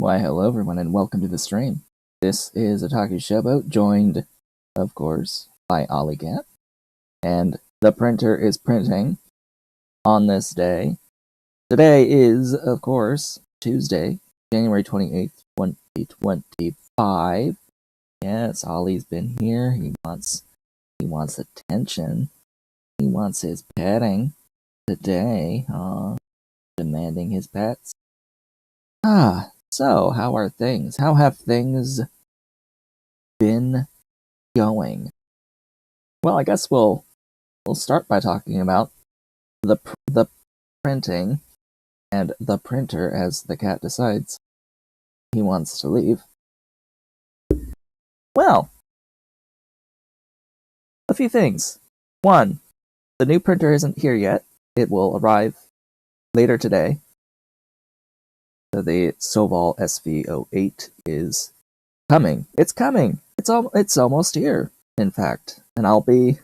Why, hello everyone, and welcome to the stream. This is Otaku Showboat, joined, of course, by Ollycat, and the printer is printing on this day. Today is, of course, Tuesday, January 28th, 2025. Yes, Ollie's been here. He wants attention. He wants his petting today. Demanding his pets. So, how are things? How have things been going? Well, I guess we'll start by talking about the printing and the printer as the cat decides he wants to leave. Well, a few things. One, the new printer isn't here yet. It will arrive later today. So the Soval SV08 is coming. It's coming. It's almost here, in fact. And I'll be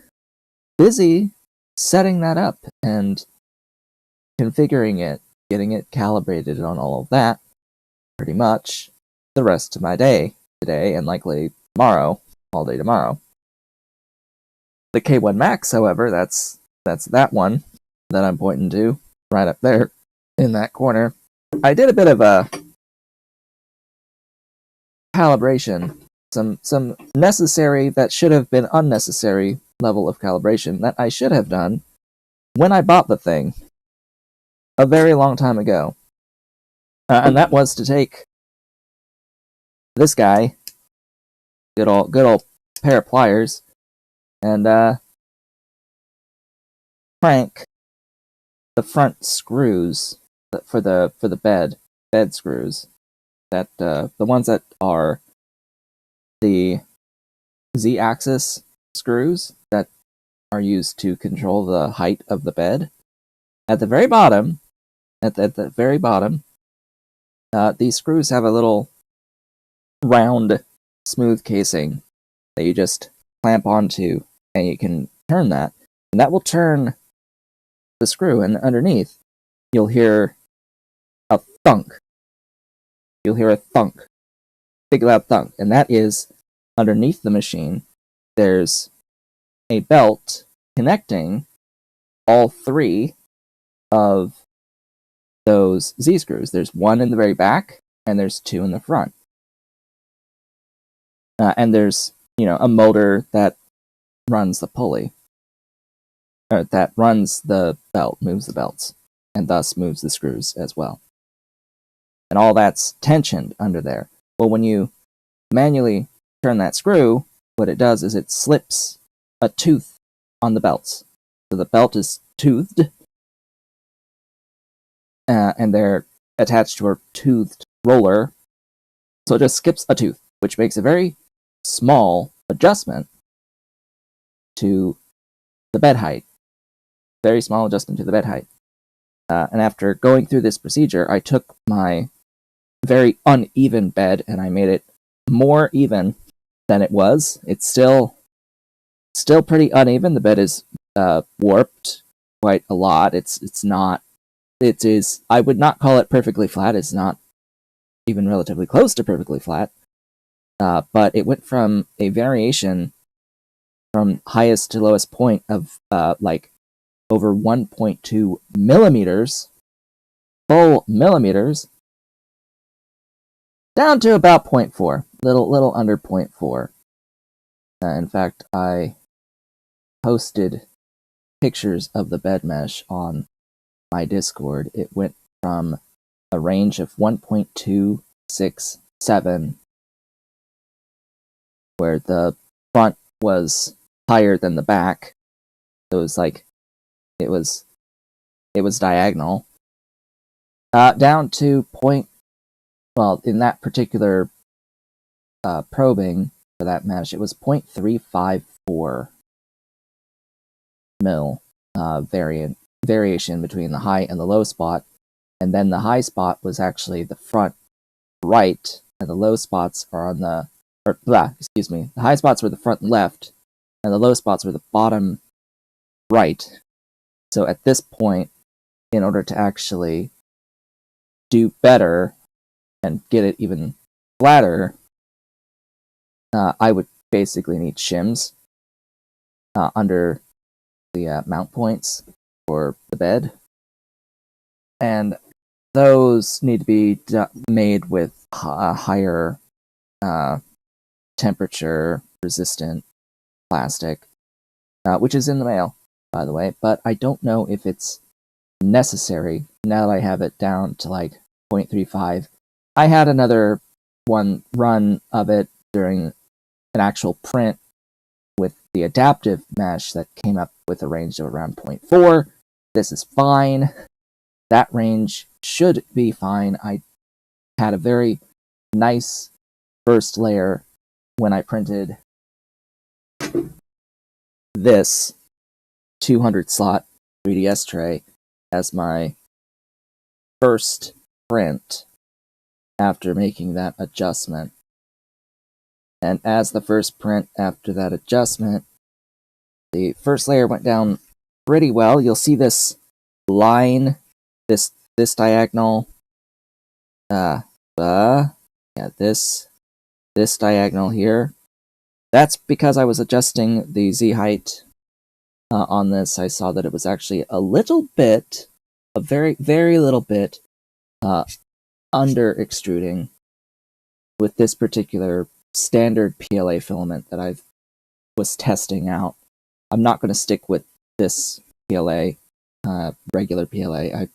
busy setting that up and configuring it, getting it calibrated on all of that, pretty much the rest of my day today and likely tomorrow, all day tomorrow. The K1 Max, however, that's that one that I'm pointing to right up there in that corner. I did a bit of a calibration, some necessary that should have been unnecessary level of calibration that I should have done when I bought the thing a very long time ago. And that was to take this guy, good old pair of pliers, and crank the front screws for the bed screws, that the ones that are the Z-axis screws that are used to control the height of the bed. At the very bottom, these screws have a little round, smooth casing that you just clamp onto, and you can turn that, and that will turn the screw, and underneath you'll hear a thunk. You'll hear a thunk. Big loud thunk. And that is underneath the machine. There's a belt connecting all three of those Z screws. There's one in the very back, and there's two in the front. And there's, a motor that runs the pulley, or that runs the belt, moves the belts, and thus moves the screws as well. And all that's tensioned under there. Well, when you manually turn that screw, what it does is it slips a tooth on the belts. So the belt is toothed, and they're attached to a toothed roller. So it just skips a tooth, which makes a very small adjustment to the bed height. Very small adjustment to the bed height. And after going through this procedure, I took my very uneven bed and I made it more even than it was. It's still pretty uneven. The bed is warped quite a lot. It's not. It is. I would not call it perfectly flat. It's not even relatively close to perfectly flat. But it went from a variation from highest to lowest point of like over 1.2 millimeters, full millimeters, down to about 0.4, little under 0.4. In fact, I posted pictures of the bed mesh on my Discord. It went from a range of 1.267, where the front was higher than the back. So it was like it was diagonal, down to in that particular probing for that mesh, it was 0.354 mil variation between the high and the low spot, and then the high spot was actually the front right, and the low spots are on the the high spots were the front left, and the low spots were the bottom right. So at this point, in order to actually do better and get it even flatter, I would basically need shims under the mount points for the bed. And those need to be made with higher temperature resistant plastic, which is in the mail, by the way, but I don't know if it's necessary now that I have it down to like 0.35. I had another one run of it during an actual print with the adaptive mesh that came up with a range of around 0.4. This is fine. That range should be fine. I had a very nice first layer when I printed this 200 slot 3DS tray as my first print after making that adjustment. And as the first print after that adjustment, the first layer went down pretty well. You'll see this line, this diagonal, this diagonal here. That's because I was adjusting the Z height on this. I saw that it was actually a little bit, a very, very little bit under extruding with this particular standard PLA filament that I was testing out. I'm not going to stick with this PLA, regular PLA.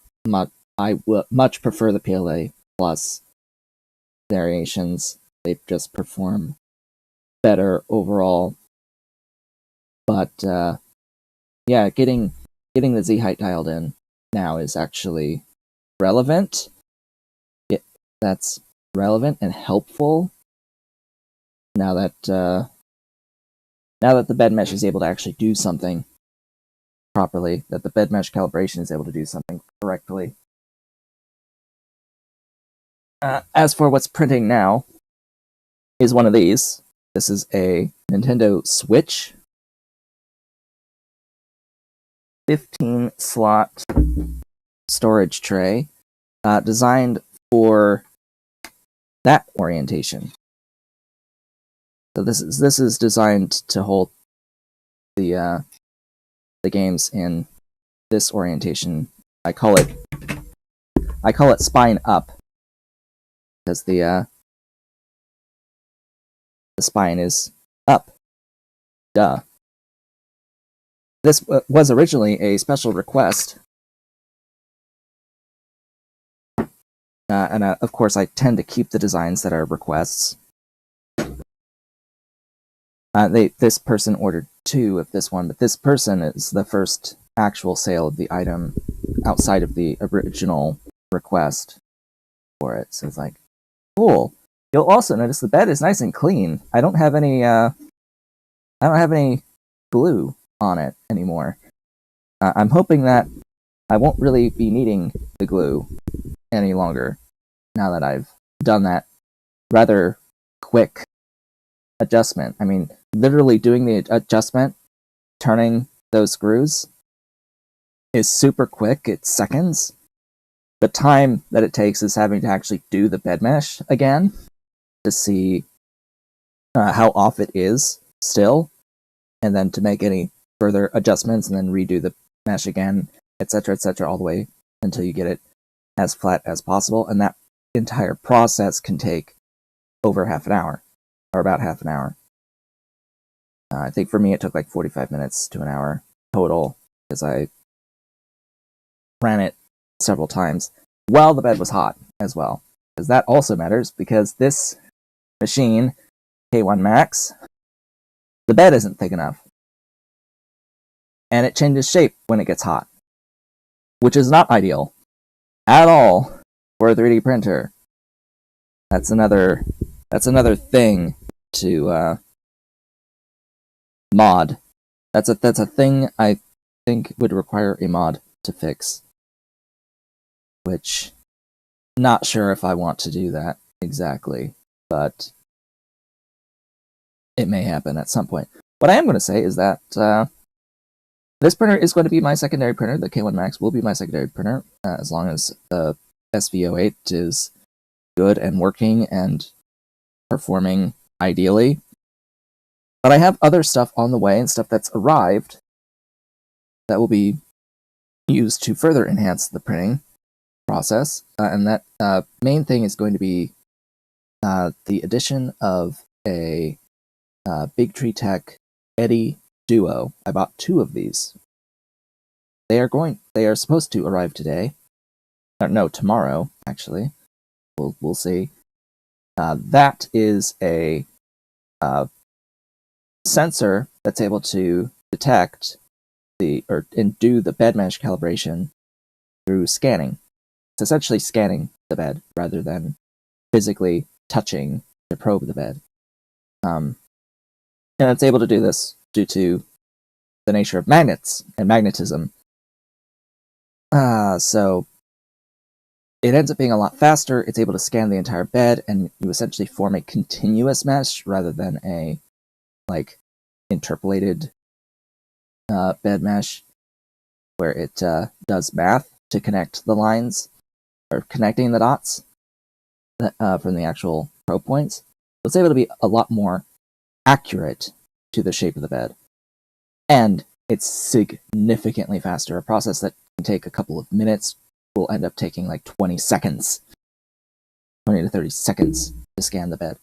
I much prefer the PLA Plus variations. They just perform better overall. But yeah, getting the Z height dialed in now is actually relevant. That's relevant and helpful now that the bed mesh is able to actually do something properly, that the bed mesh calibration is able to do something correctly. As for what's printing now, is one of these. This is a Nintendo Switch 15-slot storage tray designed for that orientation. So this is designed to hold the games in this orientation. I call it spine up because the spine is up. Duh. This was originally a special request, and of course I tend to keep the designs that are requests. This person ordered 2 of this one, but this person is the first actual sale of the item outside of the original request for it. So it's like, cool. You'll also notice the bed is nice and clean. I don't have any glue on it anymore. I'm hoping that I won't really be needing the glue any longer now that I've done that rather quick adjustment. I mean, literally doing the adjustment, turning those screws is super quick. It's seconds. The time that it takes is having to actually do the bed mesh again to see how off it is still, and then to make any further adjustments and then redo the mesh again, etc., all the way until you get it as flat as possible. And that entire process can take over half an hour, or about half an hour. I think for me it took like 45 minutes to an hour total, because I ran it several times while the bed was hot as well. Because that also matters, because this machine, K1 Max, the bed isn't thick enough. And it changes shape when it gets hot, which is not ideal at all for a 3D printer. That's another thing to mod. That's a thing I think would require a mod to fix, which not sure if I want to do that exactly, but it may happen at some point. What I am going to say is that this printer is going to be my secondary printer. The K1 Max will be my secondary printer as long as the SV08 is good and working and performing ideally. But I have other stuff on the way and stuff that's arrived that will be used to further enhance the printing process. And that main thing is going to be the addition of a Big Tree Tech Eddy Duo. I bought 2 of these. They are supposed to arrive today. No, tomorrow, actually. We'll see. That is a sensor that's able to detect and do the bed mesh calibration through scanning. It's essentially scanning the bed rather than physically touching to probe the bed. And it's able to do this due to the nature of magnets and magnetism. So it ends up being a lot faster. It's able to scan the entire bed, and you essentially form a continuous mesh rather than a interpolated bed mesh, where it does math to connect the lines or connecting the dots from the actual probe points. It's able to be a lot more accurate to the shape of the bed, and it's significantly faster. A process that can take a couple of minutes will end up taking like 20 seconds, 20 to 30 seconds to scan the bed.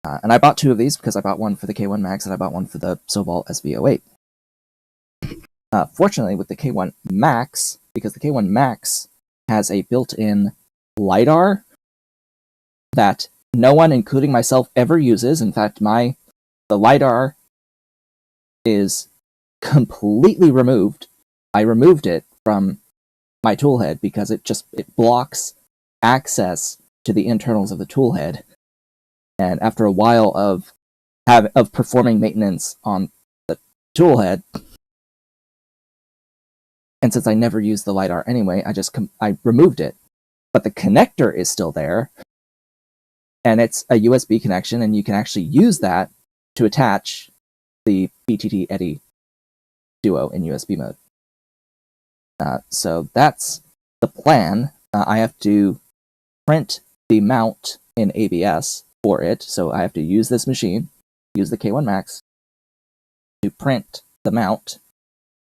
And I bought two of these because I bought one for the K1 Max and I bought one for the Sobal SV08. Fortunately, with the K1 Max, because the K1 Max has a built-in LiDAR that no one, including myself, ever uses. In fact, the LiDAR is completely removed. I removed it from my toolhead because it blocks access to the internals of the toolhead. And after a while of performing maintenance on the toolhead, and since I never used the LiDAR anyway, I removed it. But the connector is still there, and it's a USB connection, and you can actually use that to attach the BTT Eddy Duo in USB mode. So that's the plan. I have to print the mount in ABS for it, so I have to use this machine, use the K1 Max, to print the mount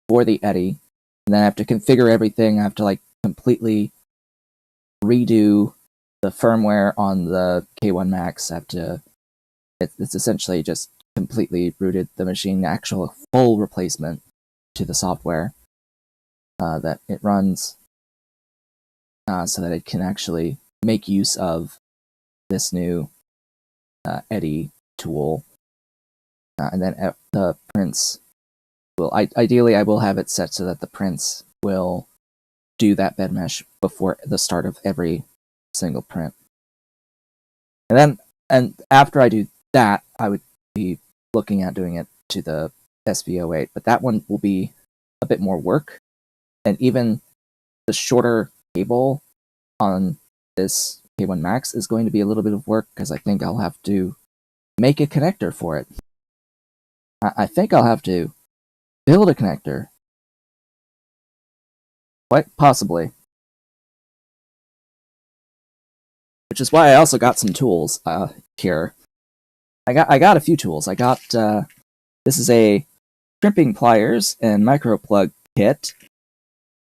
for the Eddy, and then I have to configure everything. I have to completely redo the firmware on the K1 Max. It's essentially just completely rooted the machine, actual full replacement to the software that it runs, so that it can actually make use of this new Eddy tool. And then the prints will, ideally I will have it set so that the prints will do that bed mesh before the start of every single print. And after I do that, I would be looking at doing it to the SV08, but that one will be a bit more work. And even the shorter cable on this K1 Max is going to be a little bit of work, because I think I'll have to make a connector for it. I think I'll have to build a connector. Quite possibly. Which is why I also got some tools here. I got a few tools. I got this is a crimping pliers and micro plug kit.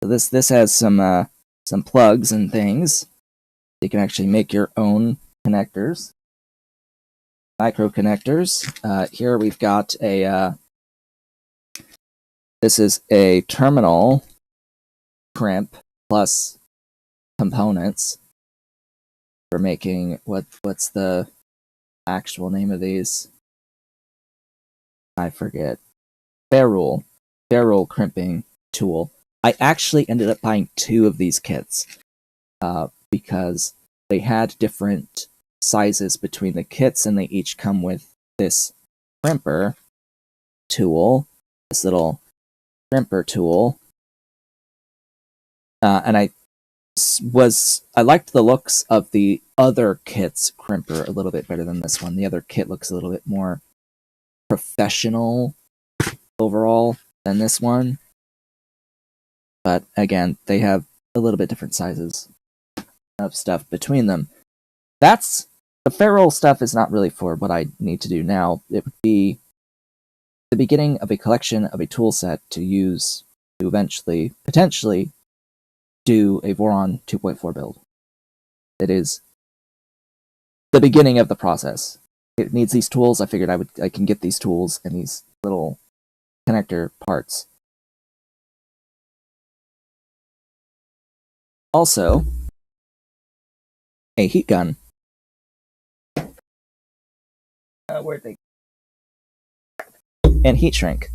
So this has some plugs and things. You can actually make your own connectors, micro connectors. Here we've got this is a terminal crimp plus components for making what's the actual name of these? I forget. Ferrule crimping tool. I actually ended up buying two of these kits because they had different sizes between the kits, and they each come with this crimper tool, this little crimper tool. And I liked the looks of the other kit's crimper a little bit better than this one. The other kit looks a little bit more professional overall than this one. But again, they have a little bit different sizes of stuff between them. The ferrule stuff is not really for what I need to do now. It would be the beginning of a collection of a tool set to use to eventually, potentially, do a Voron 2.4 build. It is the beginning of the process. It needs these tools. I figured I can get these tools and these little connector parts. Also, a heat gun. Where'd they? And heat shrink.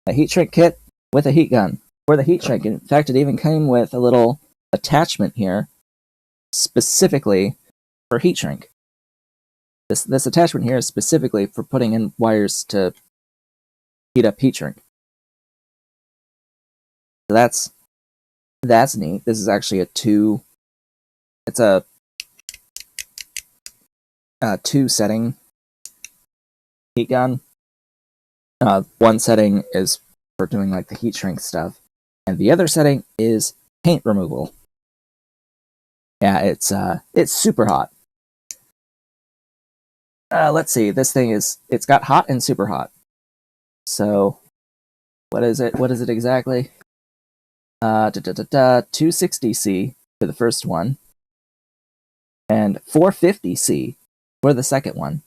A heat shrink kit with a heat gun for the heat shrink. In fact, it even came with a little attachment here specifically for heat shrink. This attachment here is specifically for putting in wires to heat up heat shrink. So that's that's neat. This is actually it's a two setting heat gun. One setting is for doing like the heat shrink stuff, and the other setting is paint removal. Yeah, it's super hot. Let's see. This thing it's got hot and super hot. So, what is it? What is it exactly? 260C for the first one, and 450C for the second one.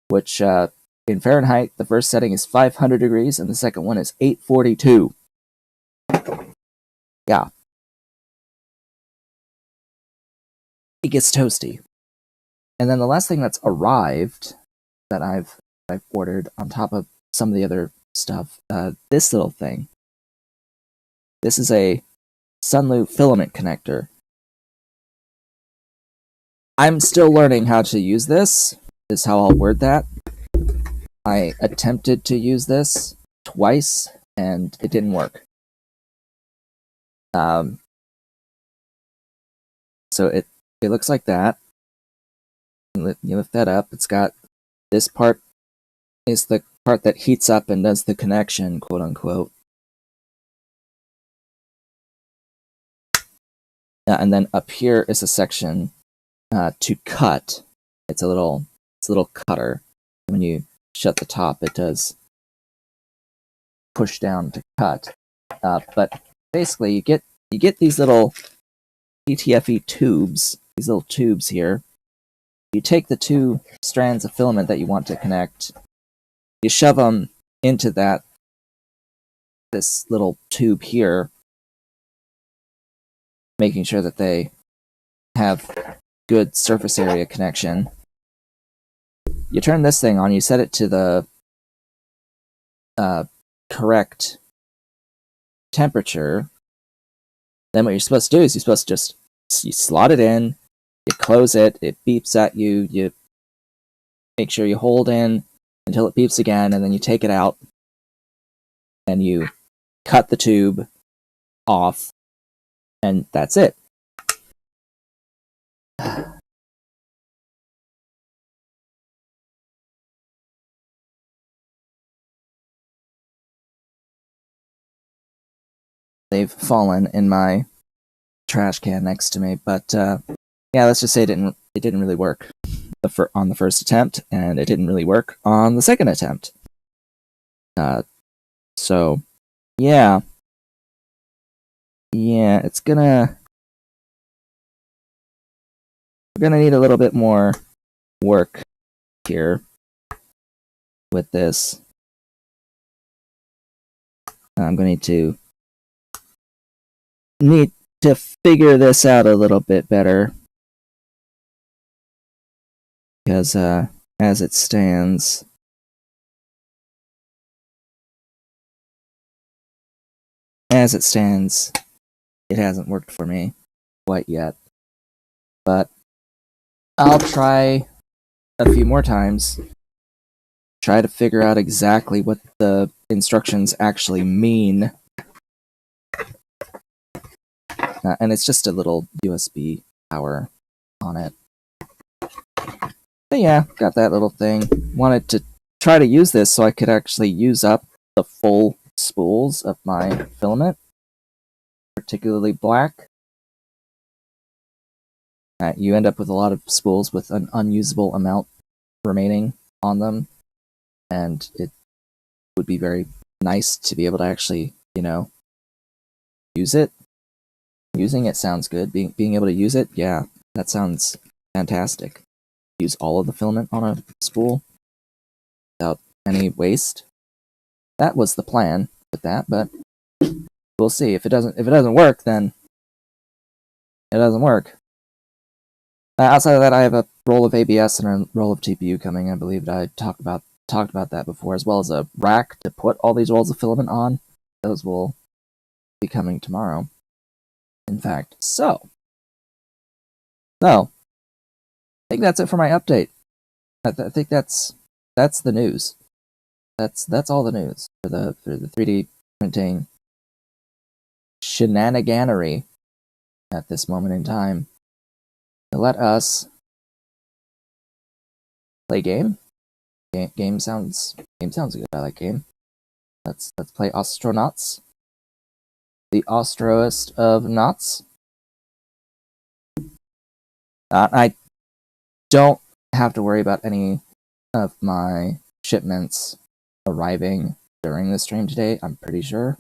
Which in Fahrenheit, the first setting is 500 degrees, and the second one is 842. Yeah. It gets toasty. And then the last thing that's arrived that I've ordered on top of some of the other stuff, this little thing. This is a Sunloop filament connector. I'm still learning how to use this, is how I'll word that. I attempted to use this twice, and it didn't work. So it looks like that. You lift that up. It's got this part is the part that heats up and does the connection, quote unquote. And then up here is a section to cut. It's a little cutter. When you shut the top, it does push down to cut. But basically, you get these little PTFE tubes. These little tubes here. You take the two strands of filament that you want to connect. You shove them into this little tube here, making sure that they have good surface area connection. You turn this thing on, you set it to the correct temperature. Then what you're supposed to do is you slot it in, you close it, it beeps at you, you make sure you hold in until it beeps again, and then you take it out, and you cut the tube off, and that's it. They've fallen in my trash can next to me, but yeah, let's just say it didn't really work on the first attempt, and it didn't really work on the second attempt. So yeah, we're gonna need a little bit more work here with this. I'm going to need to figure this out a little bit better, because as it stands, it hasn't worked for me quite yet. But I'll try a few more times, try to figure out exactly what the instructions actually mean. And it's just a little USB power on it. But yeah, got that little thing. Wanted to try to use this so I could actually use up the full spools of my filament, particularly black. You end up with a lot of spools with an unusable amount remaining on them, and it would be very nice to be able to actually, use it. Using it sounds good. Being able to use it, yeah, that sounds fantastic. Use all of the filament on a spool without any waste. That was the plan with that, but we'll see. If it doesn't work, then it doesn't work. Outside of that, I have a roll of ABS and a roll of TPU coming. I believe that I talked about that before, as well as a rack to put all these rolls of filament on. Those will be coming tomorrow, in fact. So I think that's it for my update. I think that's the news. That's all the news for the 3D printing shenaniganery at this moment in time. So let us play game. Game sounds good. I like game. Let's play Ostranauts. The Ostroest of knots. I don't have to worry about any of my shipments arriving during the stream today, I'm pretty sure.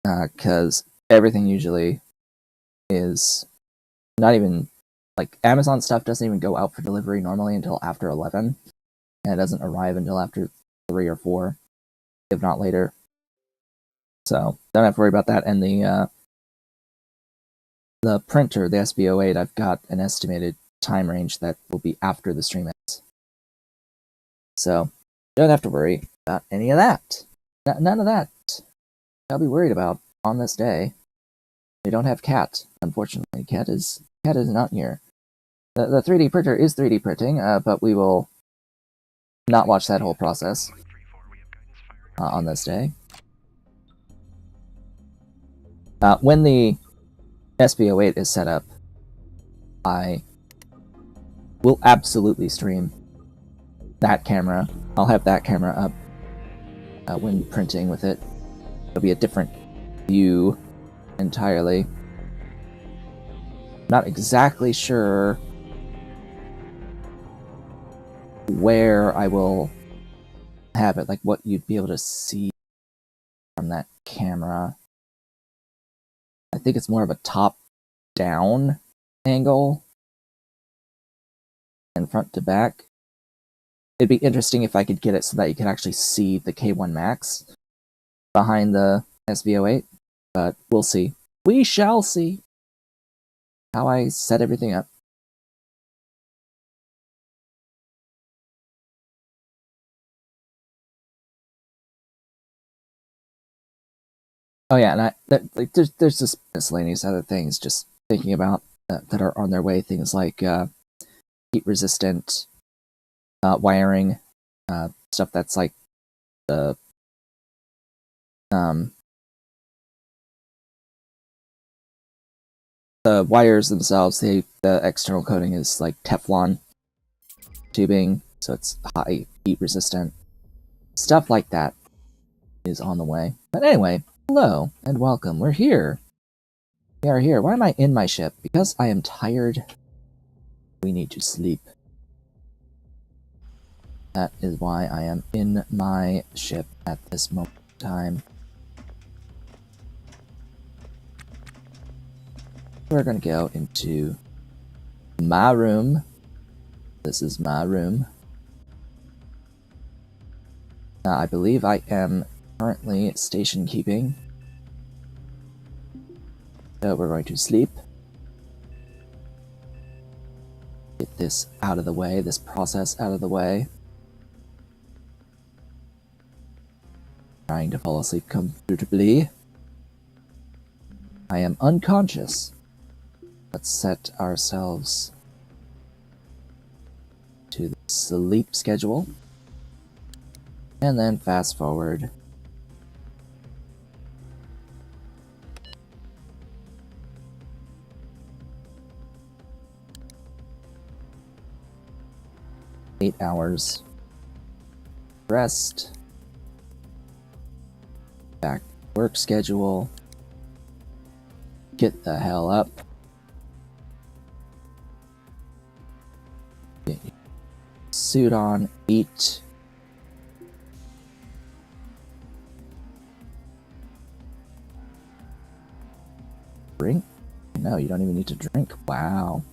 Because everything usually is not even, like, Amazon stuff doesn't even go out for delivery normally until after 11, and it doesn't arrive until after 3 or 4, if not later. So, don't have to worry about that. And the printer, the SB08, I've got an estimated time range that will be after the stream ends. So, don't have to worry about any of that. None of that I'll be worried about on this day. We don't have Cat, unfortunately. Cat is not here. The 3D printer is 3D printing, but we will not watch that whole process on this day. When the SB08 is set up, I will absolutely stream that camera. I'll have that camera up when printing with it. It'll be a different view entirely. Not exactly sure where I will have it, like what you'd be able to see from that camera. I think it's more of a top-down angle and front to back. It'd be interesting if I could get it so that you could actually see the K1 Max behind the SB08, but we'll see. We shall see how I set everything up. Oh yeah, and there's just miscellaneous other things just thinking about that are on their way. Things like heat-resistant wiring, stuff that's like the wires themselves. The external coating is like Teflon tubing, so it's high heat-resistant. Stuff like that is on the way. But anyway, hello and welcome. We're here. We are here. Why am I in my ship? Because I am tired. We need to sleep. That is why I am in my ship at this moment in time. We're gonna go into my room. This is my room. I believe I am currently station keeping. So we're going to sleep. Get this out of the way, this process out of the way. Trying to fall asleep comfortably. I am unconscious. Let's set ourselves to the sleep schedule. And then fast forward. Eight hours. Rest. Back work schedule. Get the hell up. Get your suit on. Eat. Drink? No, you don't even need to drink. Wow.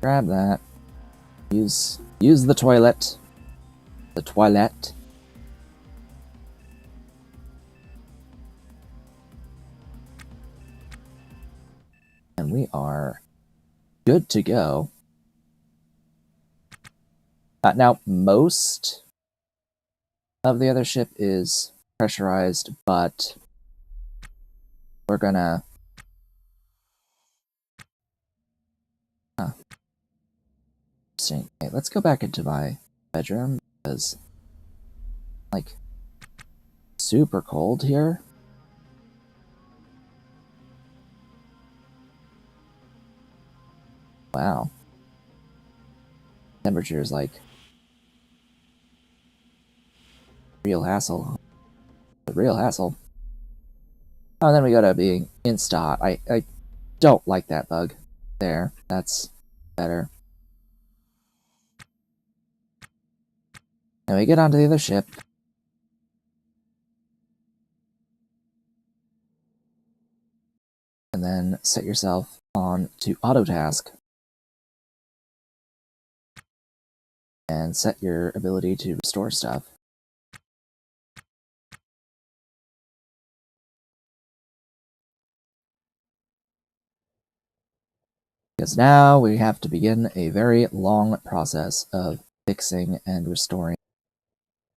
Grab that. Use the toilet. The toilet. And we are good to go. Now, most of the other ship is pressurized, but we're gonna... Interesting. Okay, let's go back into my bedroom, because, like, super cold here. Wow. Temperature is like real hassle. The real hassle. Oh, and then we go to being in stock. I don't like that bug. There, that's better. And we get onto the other ship. And then set yourself on to auto task. And set your ability to restore stuff. Because now we have to begin a very long process of fixing and restoring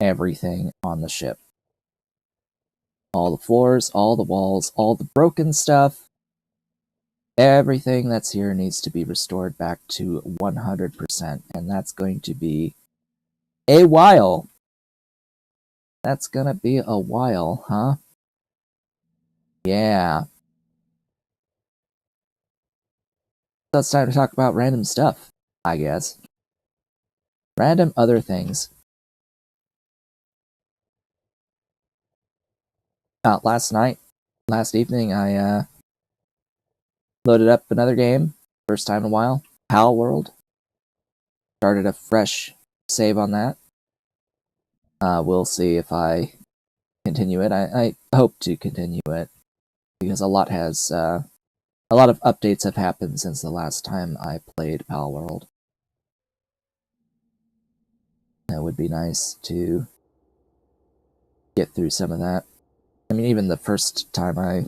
everything on the ship. All the floors, all the walls, all the broken stuff. Everything that's here needs to be restored back to 100%, and that's going to be a while. That's gonna be a while, huh? Yeah. So it's time to talk about random stuff, I guess. Random other things. Last evening, I loaded up another game, first time in a while, Pal World. Started a fresh save on that. We'll see if I continue it. I hope to continue it because a lot of updates have happened since the last time I played Pal World. It would be nice to get through some of that. I mean, even the first time I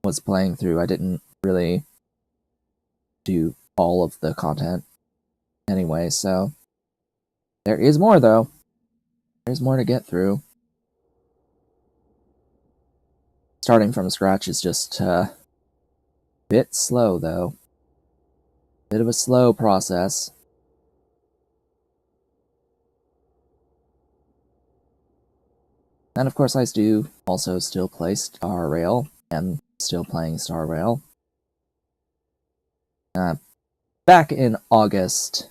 was playing through, I didn't really do all of the content anyway, so there is more, though. There's more to get through. Starting from scratch is just a bit slow, though. Bit of a slow process. And of course I do also still play Star Rail, and still playing Star Rail. Back in August,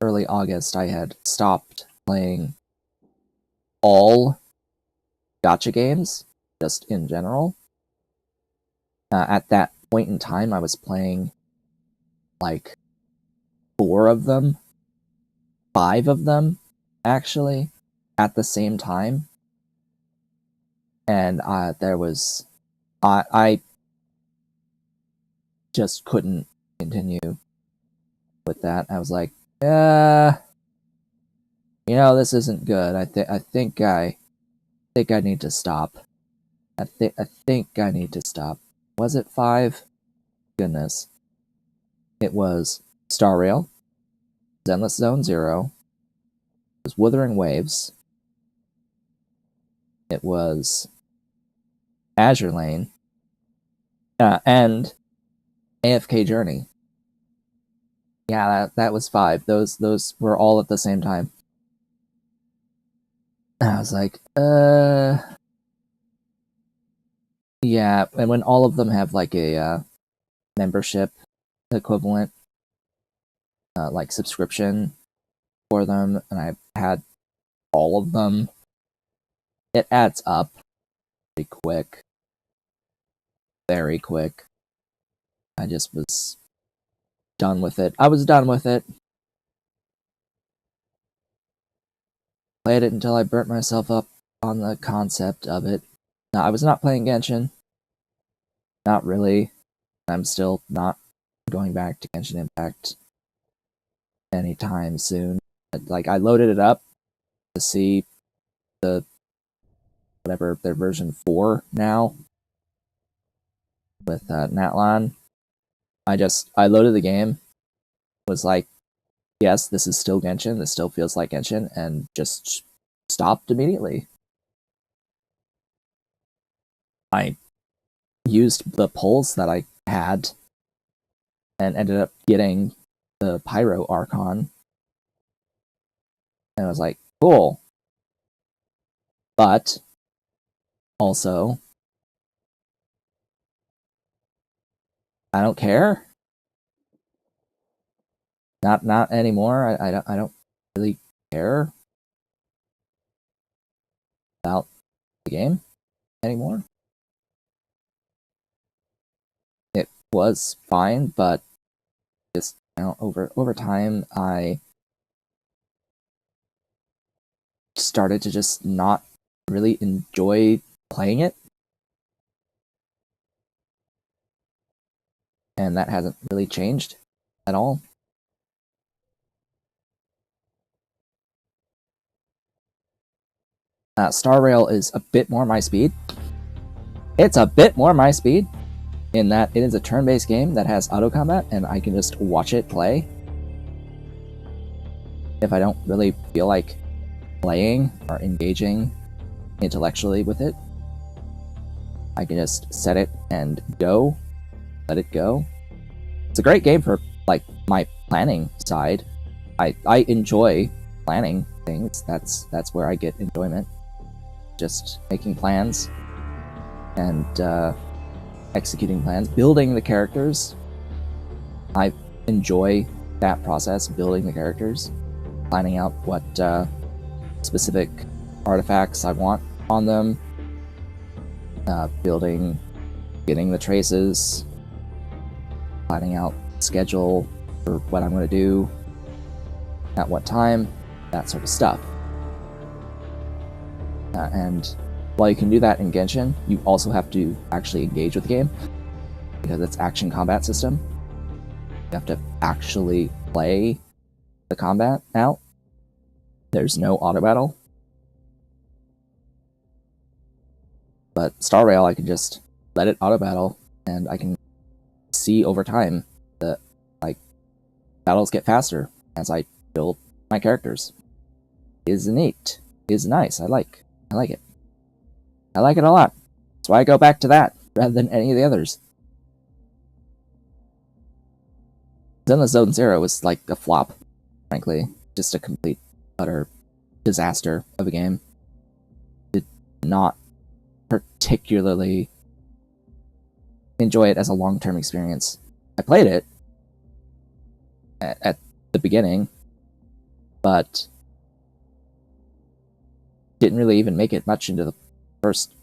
early August, I had stopped playing all gacha games, just in general. At that point in time, I was playing like 4 of them, 5 of them, actually, at the same time. And I just couldn't continue with that. I was like, this isn't good. I think I need to stop. I think I need to stop. Was it 5? Goodness. It was Star Rail, Zenless Zone Zero, it was Wuthering Waves, it was Azure Lane, and AFK Journey. Yeah, that was 5. Those were all at the same time. I was like, yeah, and when all of them have like a membership equivalent, like subscription for them, and I had all of them, it adds up pretty quick. Very quick. I just was done with it. I was done with it. Played it until I burnt myself up on the concept of it. No, I was not playing Genshin. Not really. I'm still not going back to Genshin Impact anytime soon. Like, I loaded it up to see the whatever their version 4 now with Natlan. I loaded the game, was like, yes, this is still Genshin, this still feels like Genshin, and just stopped immediately. I used the pulls that I had and ended up getting the Pyro Archon. And I was like, cool. But Also, I don't care. Not anymore. I don't really care about the game anymore. It was fine, but just over time, I started to just not really enjoy playing it, and that hasn't really changed at all. Star Rail is a bit more my speed. It's a bit more my speed in that it is a turn-based game that has auto combat, and I can just watch it play. If I don't really feel like playing or engaging intellectually with it, I can just set it and go, let it go. It's a great game for like my planning side. I enjoy planning things. That's where I get enjoyment. Just making plans and executing plans, building the characters. I enjoy that process, building the characters, planning out what specific artifacts I want on them, getting the traces, planning out schedule for what I'm going to do, at what time, that sort of stuff. And while you can do that in Genshin, you also have to actually engage with the game, because it's action combat system. You have to actually play the combat out. There's no auto battle. But Star Rail, I can just let it auto battle, and I can see over time that like battles get faster as I build my characters. Is neat. Is nice. I like it. I like it a lot. That's why I go back to that rather than any of the others. Zenless Zone Zero was like a flop, frankly. Just a complete, utter disaster of a game. Did not particularly enjoy it as a long-term experience. I played it at the beginning, but didn't really even make it much into the first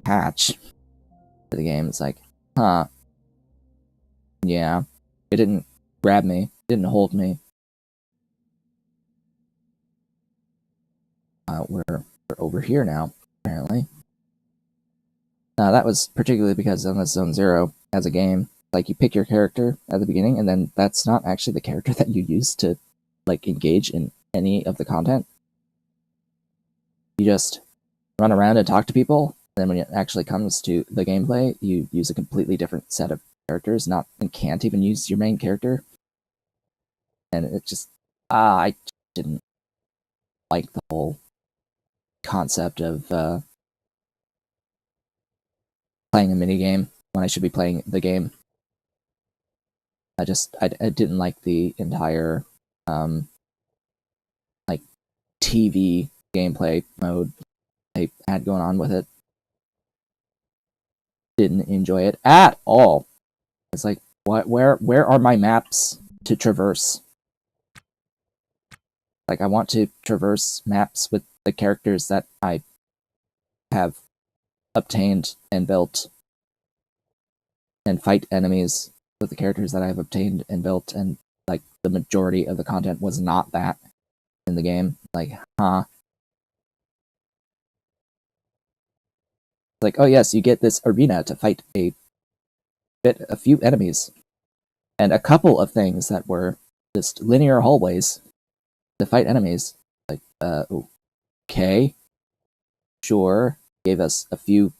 patch of the game. It's like, huh, yeah, it didn't grab me, didn't hold me. We're over here now, apparently. That was particularly because Zenless Zone Zero, as a game, like, you pick your character at the beginning, and then that's not actually the character that you use to, like, engage in any of the content. You just run around and talk to people, and then when it actually comes to the gameplay, you use a completely different set of characters, and can't even use your main character. And it just, I didn't like the whole concept of playing a minigame when I should be playing the game. I didn't like the entire like TV gameplay mode they had going on with it. Didn't enjoy it at all. It's like, what? Where are my maps to traverse? Like, I want to traverse maps with the characters that I have obtained and built, and fight enemies with the characters that I've obtained and built, and like the majority of the content was not that in the game. Like, huh? Like, oh yes, you get this arena to fight a few enemies, and a couple of things that were just linear hallways to fight enemies. Like, okay, sure, gave us a few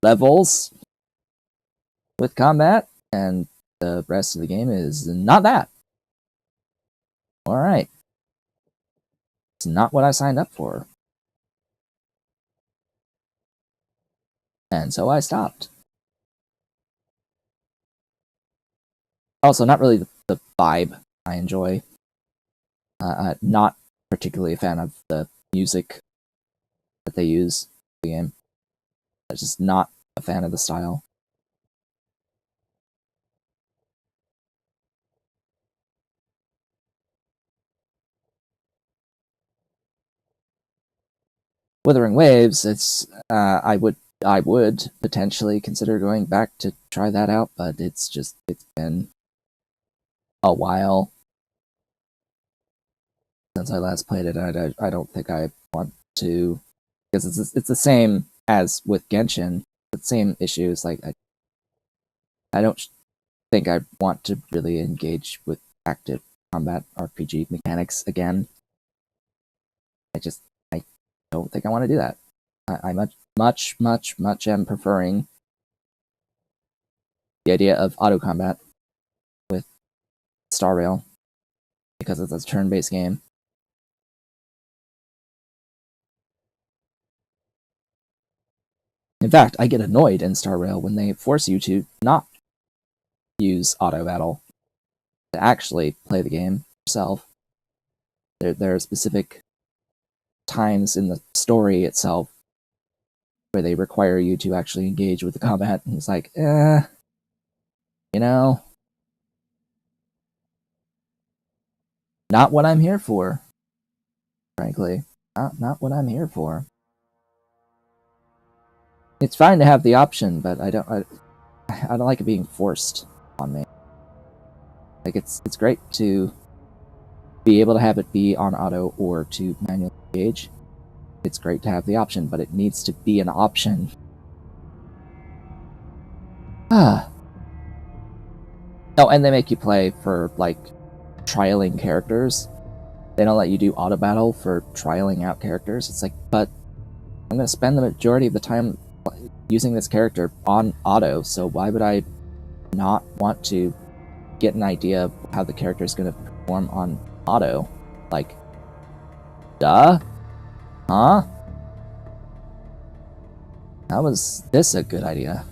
levels with combat, and the rest of the game is not that. Alright. It's not what I signed up for. And so I stopped. Also, not really the vibe I enjoy. Not particularly a fan of the music that they use in the game. I'm just not a fan of the style. Withering Waves, it's I would potentially consider going back to try that out, but it's been a while since I last played it. I don't think I want to, because it's the same as with Genshin, the same issues. Like I don't think I want to really engage with active combat RPG mechanics again. I don't think I want to do that. I much am preferring the idea of auto combat with Star Rail, because it's a turn-based game. In fact, I get annoyed in Star Rail when they force you to not use auto battle, to actually play the game yourself. There are specific times in the story itself where they require you to actually engage with the combat, and it's like, you know, not what I'm here for, frankly. Not what I'm here for. It's fine to have the option, but I don't like it being forced on me. Like, it's great to be able to have it be on auto or to manually engage. It's great to have the option, but it needs to be an option. Oh, and they make you play for, like, trialing characters. They don't let you do auto battle for trialing out characters. It's like, but I'm going to spend the majority of the time using this character on auto, so why would I not want to get an idea of how the character is going to perform on auto? Like, duh? Huh? How was this a good idea?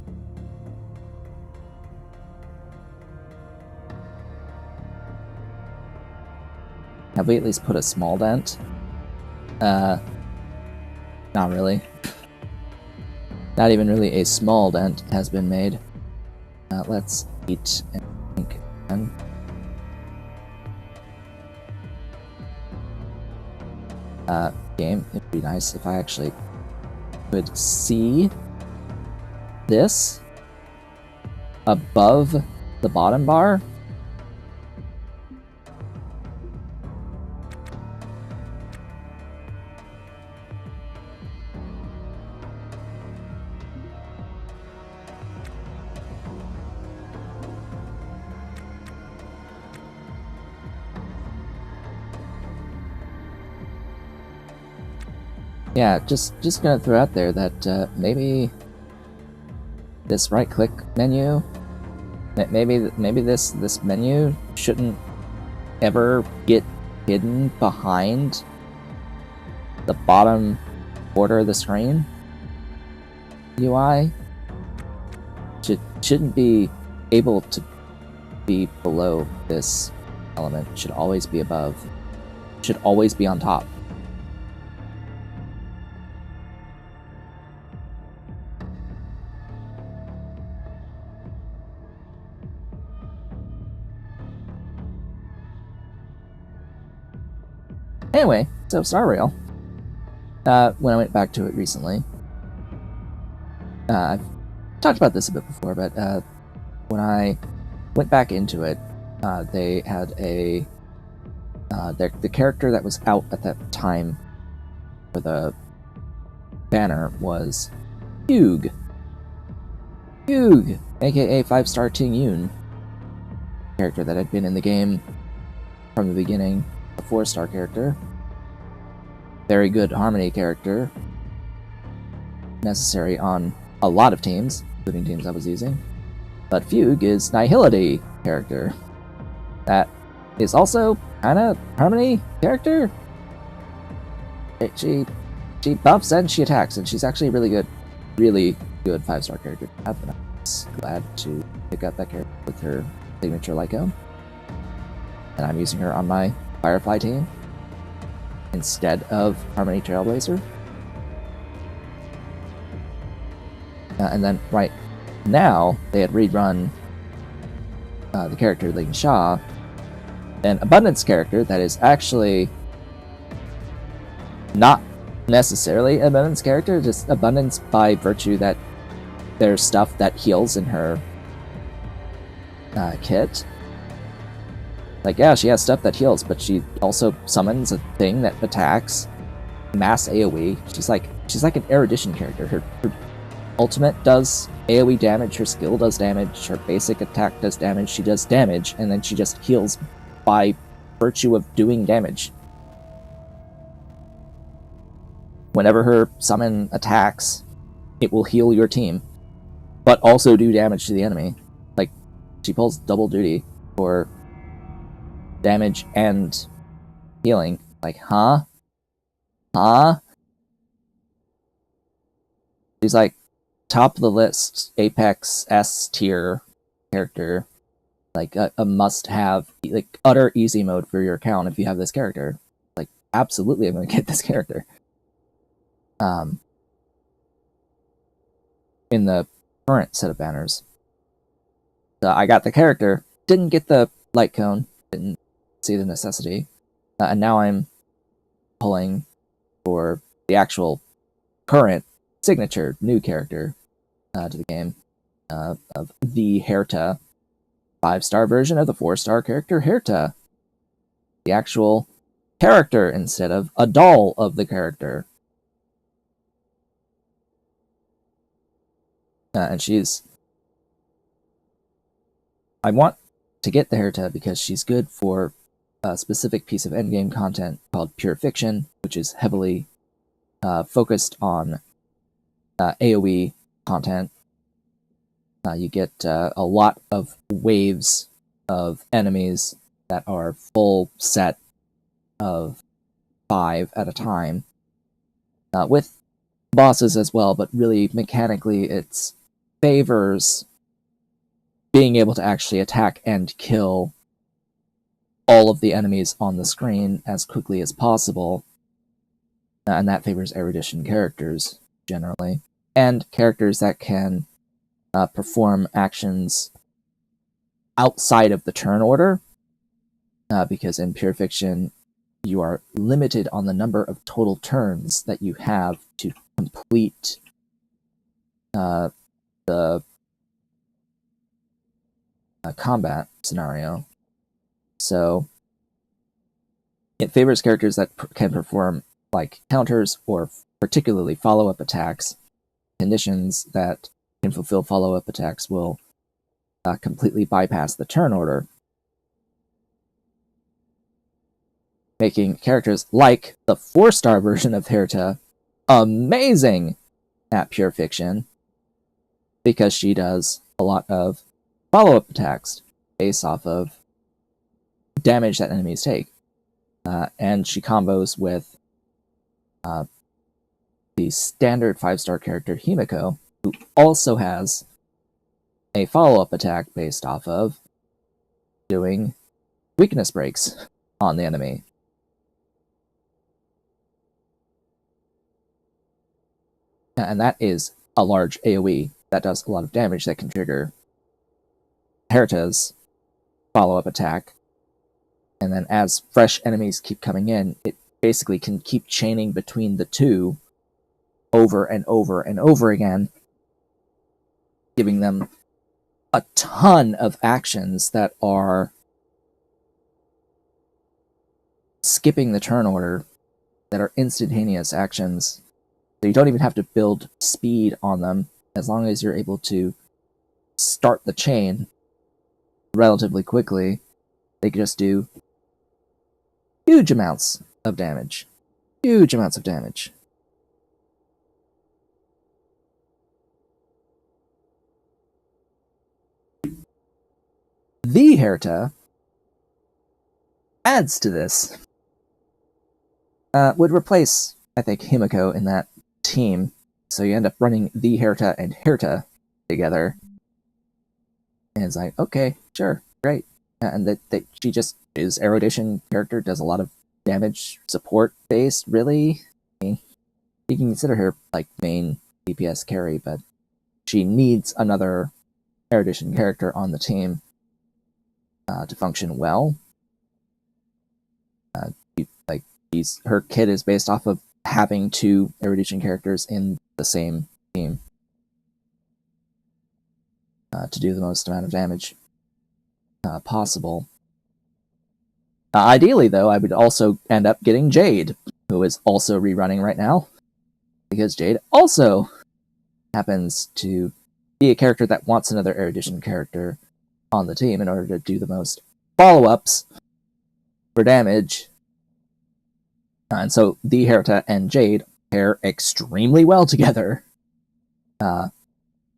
Have we at least put a small dent? Not really. Not even really a small dent has been made. Let's eat and drink again. Game, it'd be nice if I actually could see this above the bottom bar. Yeah, just gonna throw out there that maybe this right-click menu, maybe this menu shouldn't ever get hidden behind the bottom border of the screen. UI shouldn't be able to be below this element. Should always be above. Should always be on top. Anyway, so Star Rail, when I went back to it recently, I've talked about this a bit before, but when I went back into it, they had the character that was out at that time for the banner was Hugh, aka 5-star Ting Yun, character that had been in the game from the beginning. A 4-star character. Very good harmony character. Necessary on a lot of teams, including teams I was using. But Fugue is Nihility character. That is also kind of harmony character. She buffs and she attacks, and she's actually really good 5-star character. I'm glad to pick up that character with her signature Lyco. And I'm using her on my Firefly team instead of Harmony Trailblazer. And then right now, they had rerun the character Ling Sha, an abundance character that is actually not necessarily an abundance character, just abundance by virtue that there's stuff that heals in her kit. Like, yeah, she has stuff that heals, but she also summons a thing that attacks, mass AoE. She's like an erudition character. Her ultimate does AoE damage, her skill does damage, her basic attack does damage, she does damage, and then she just heals by virtue of doing damage. Whenever her summon attacks, it will heal your team, but also do damage to the enemy. Like, she pulls double duty for damage and healing. Like, huh? She's like top of the list, Apex S tier character. Like a must-have, like utter easy mode for your account if you have this character. Like, absolutely, I'm gonna get this character. In the current set of banners, so I got the character, didn't get the light cone, didn't see the necessity, and now I'm pulling for the actual current signature new character to the game of the Herta, 5-star version of the 4-star character Herta, the actual character instead of a doll of the character. And she's... I want to get the Herta because she's good for a specific piece of endgame content called Pure Fiction, which is heavily focused on AoE content. You get a lot of waves of enemies that are full set of 5 at a time, with bosses as well, but really mechanically it's favors being able to actually attack and kill all of the enemies on the screen as quickly as possible, and that favors erudition characters generally, and characters that can perform actions outside of the turn order, because in Pure Fiction you are limited on the number of total turns that you have to complete the combat scenario. So it favors characters that can perform like counters or particularly follow-up attacks. Conditions that can fulfill follow-up attacks will completely bypass the turn order, making characters like the 4-star version of Herta amazing at Pure Fiction, because she does a lot of follow-up attacks based off of damage that enemies take. And she combos with the standard 5-star character Himiko, who also has a follow-up attack based off of doing weakness breaks on the enemy. And that is a large AoE that does a lot of damage that can trigger Herta's follow-up attack. And then as fresh enemies keep coming in, it basically can keep chaining between the two over and over and over again, giving them a ton of actions that are skipping the turn order, that are instantaneous actions. So you don't even have to build speed on them, as long as you're able to start the chain relatively quickly. They can just do huge amounts of damage. Huge amounts of damage. The Herta adds to this. Would replace, I think, Himiko in that team, so you end up running the Herta and Herta together. And it's like, okay, sure, great. And that she just is erudition character, does a lot of damage support based, really. I mean, you can consider her like main DPS carry, but she needs another erudition character on the team to function well. Her kit is based off of having 2 erudition characters in the same team to do the most amount of damage possible. Ideally, though, I would also end up getting Jade, who is also rerunning right now, because Jade also happens to be a character that wants another erudition character on the team in order to do the most follow-ups for damage. And so the Herta and Jade pair extremely well together. But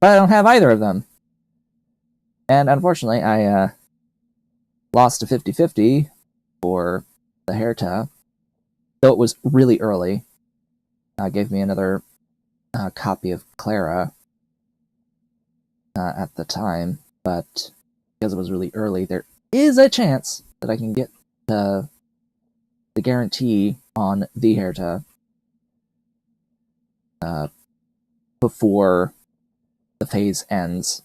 I don't have either of them. And unfortunately, I lost to 50-50 for the Herta, though it was really early. Gave me another copy of Clara at the time, but because it was really early, there is a chance that I can get the guarantee on the Herta before the phase ends,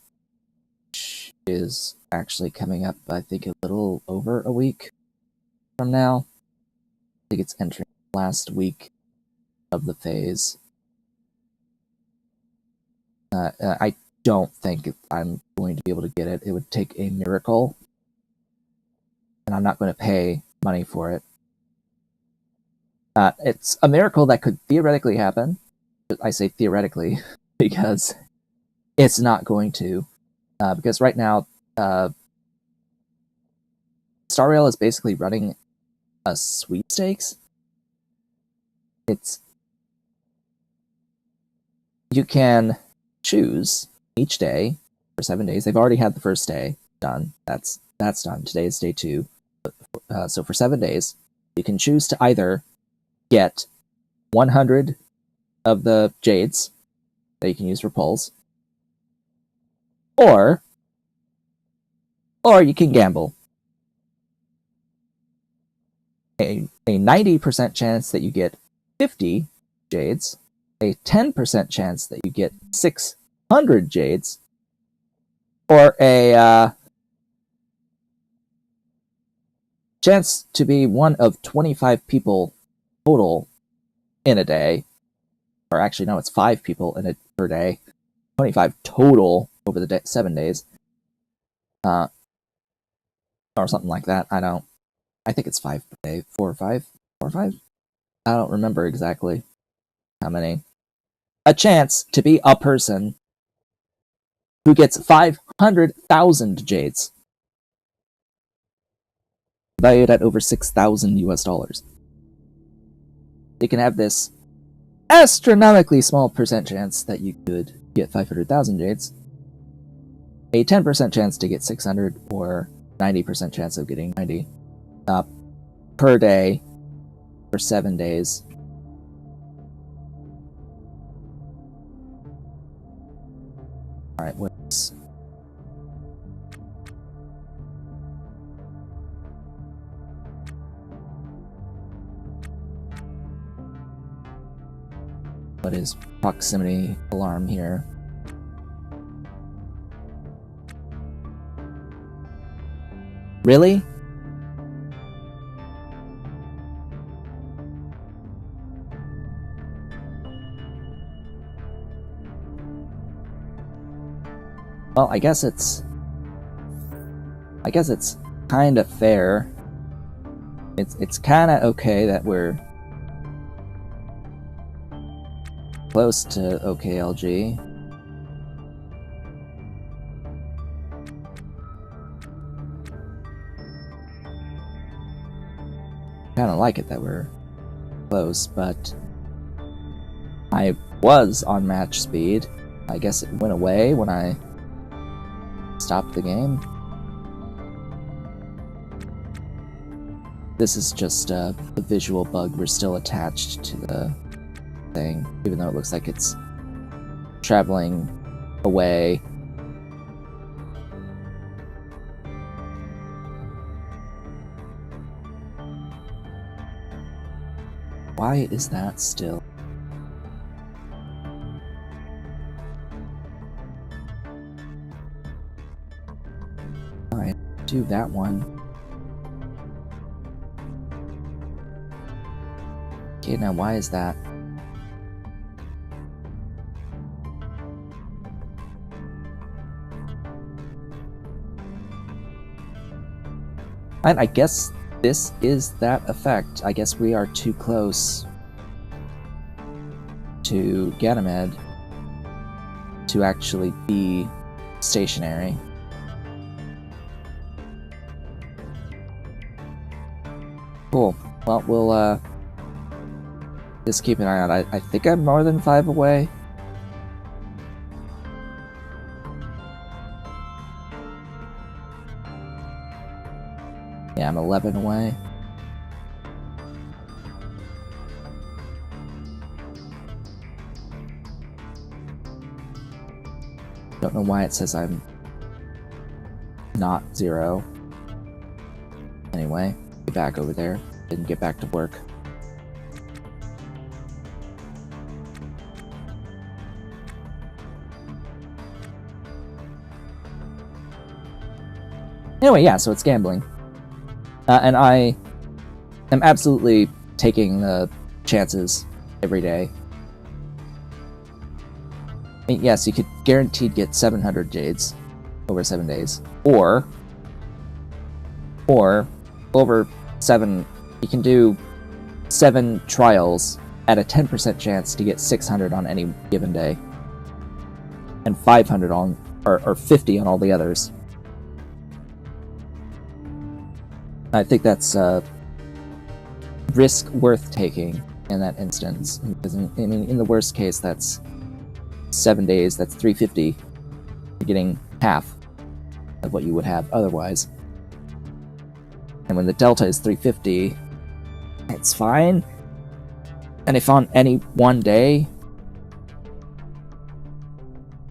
which is actually coming up, I think, a little over a week from now. I think it's entering last week of the phase. I don't think I'm going to be able to get it. It would take a miracle, and I'm not going to pay money for it. It's a miracle that could theoretically happen. I say theoretically because it's not going to. Because right now, Star Rail is basically running a sweepstakes. You can choose each day for 7 days. They've already had the first day done. That's done. Today is day 2. So for 7 days, you can choose to either get 100 of the jades that you can use for pulls, or you can gamble. A 90% chance that you get 50 jades, a 10% chance that you get 600 jades, or a chance to be one of 25 people total in a day. Or actually, no, it's 5 people per day. 25 total over the 7 days. Or something like that. I think it's 5 per day. 4 or 5? 4 or 5? I don't remember exactly how many. A chance to be a person who gets 500,000 jades. Valued at over $6,000 US. You can have this astronomically small percent chance that you could get 500,000 jades, a 10% chance to get 600, or 90% chance of getting 90 per day for 7 days. Alright, what's... What is proximity alarm here? Really? Well, I guess it's kind of fair. It's kind of okay that we're close to OKLG. Kind of like it that we're close, but I was on match speed. I guess it went away when I stopped the game. This is just a visual bug. We're still attached to the thing, even though it looks like it's traveling away. Why is that still? do that one. Okay, now why is that? And I guess this is that effect. I guess we are too close to Ganymede to actually be stationary. Cool. Well, we'll just keep an eye out. I think I'm more than 5 away. Yeah, I'm 11 away. Don't know why it says I'm not 0. Anyway, get back over there. Didn't get back to work. Anyway, yeah, so it's gambling. And I am absolutely taking the chances every day. I mean, yes, you could guaranteed get 700 jades over 7 days. Or over 7, you can do 7 trials at a 10% chance to get 600 on any given day. And 500 on, or 50 on all the others. I think that's risk worth taking in that instance. Because I mean, in the worst case, that's 7 days, that's 350. You're getting half of what you would have otherwise. And when the delta is 350, it's fine. And if on any one day...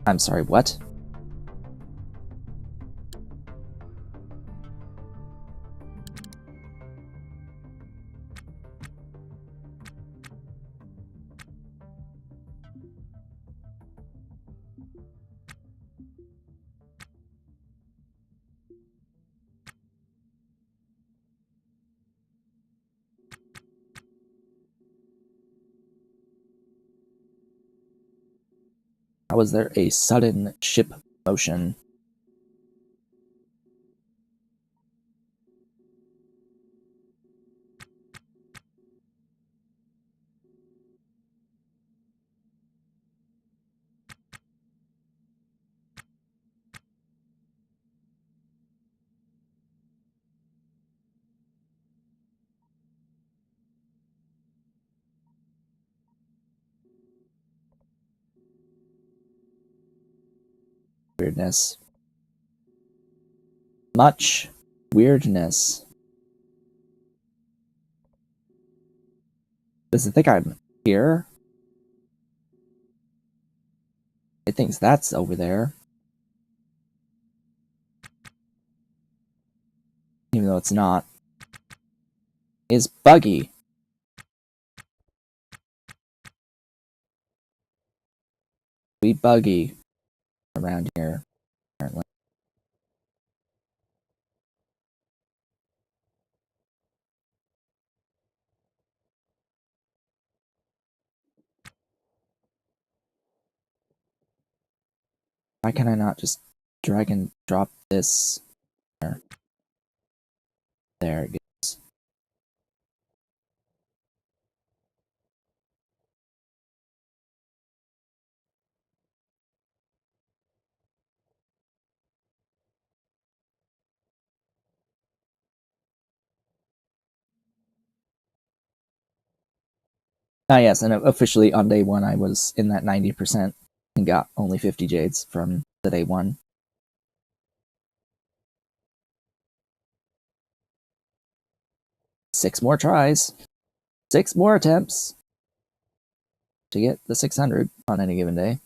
I'm sorry, what? How was there a sudden ship motion? Weirdness. Much weirdness. Does it think I'm here? It thinks that's over there. Even though it's not. Is buggy. We buggy around here, apparently. Why can I not just drag and drop this? There it goes. Ah, yes, and officially on day 1 I was in that 90% and got only 50 jades from the day 1. Six more tries. 6 more attempts to get the 600 on any given day.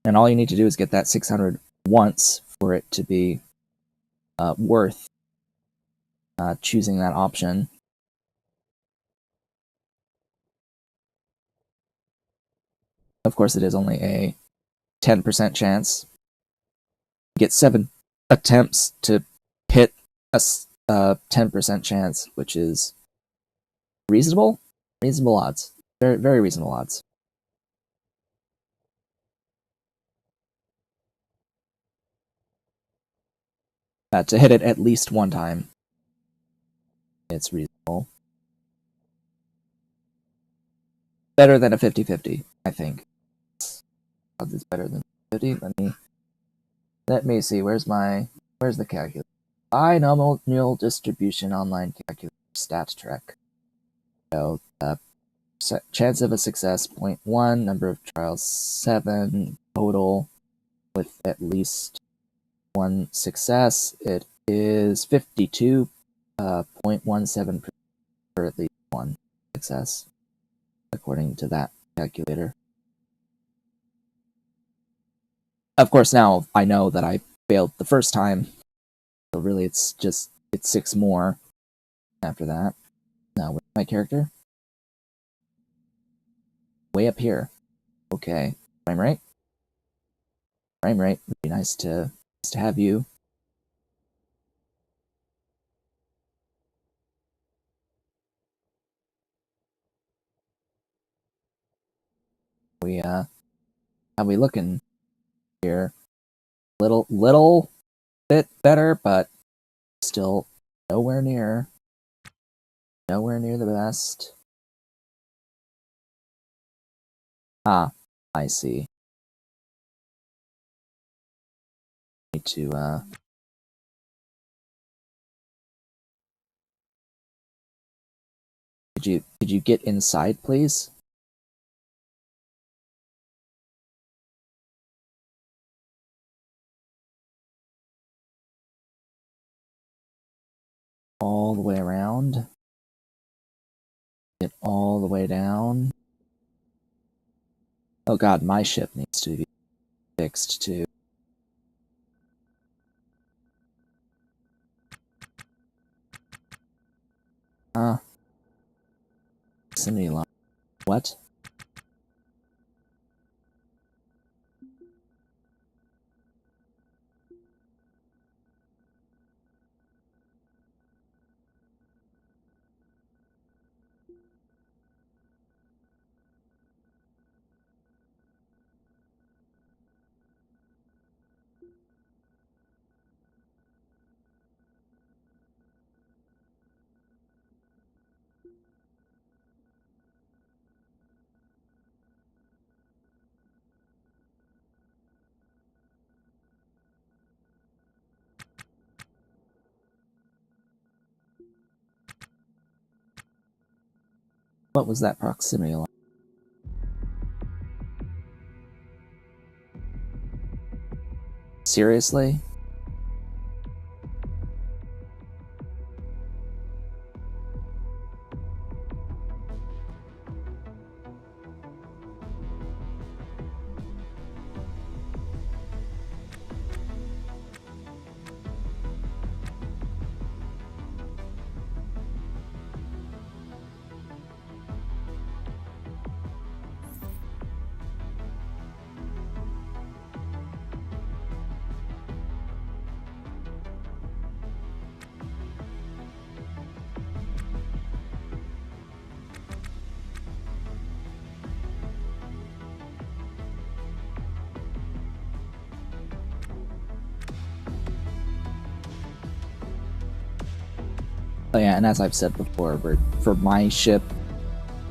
And all you need to do is get that 600 once for it to be worth choosing that option. Of course, it is only a 10% chance. You get 7 attempts to hit a 10% chance, which is reasonable. Reasonable odds. Very, very reasonable odds. To hit it at least one time, it's reasonable. Better than a 50-50, I think. Odds is better than 50. Let me see. Where's the calculator? Binomial distribution online calculator stat track. So chance of a success 0.1, number of trials 7, total with at least 1 success. It is 52.17% for at least 1 success, according to that calculator. Of course, now I know that I failed the first time, so really it's 6 more after that. Now, where's my character? Way up here. Okay. Frame rate? Frame rate. Would be nice to have you. How we looking here? Little bit better, but still nowhere near the best. Ah, I see. Need to could you get inside, please? All the way around. Get all the way down. Oh god, my ship needs to be fixed too. Proximity line. What? What was that proximity line? Seriously? Oh yeah, and as I've said before, for my ship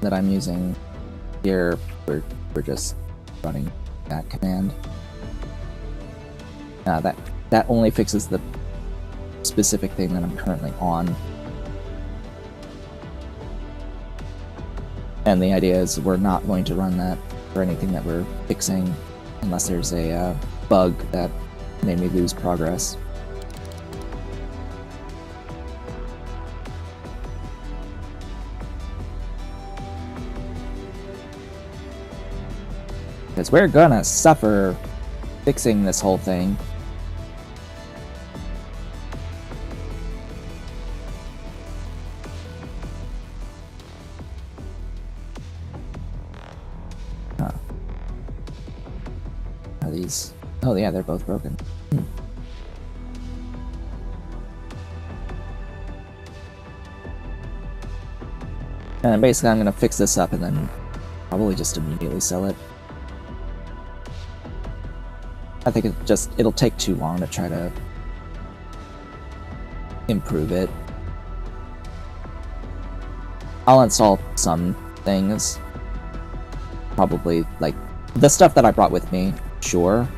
that I'm using here, we're just running that command. That only fixes the specific thing that I'm currently on. And the idea is we're not going to run that for anything that we're fixing unless there's a bug that made me lose progress. Because we're gonna suffer fixing this whole thing. Huh. Are these... Oh yeah, they're both broken. And basically I'm gonna fix this up and then probably just immediately sell it. I think it'll take too long to try to improve it. I'll install some things. Probably, like, the stuff that I brought with me, sure.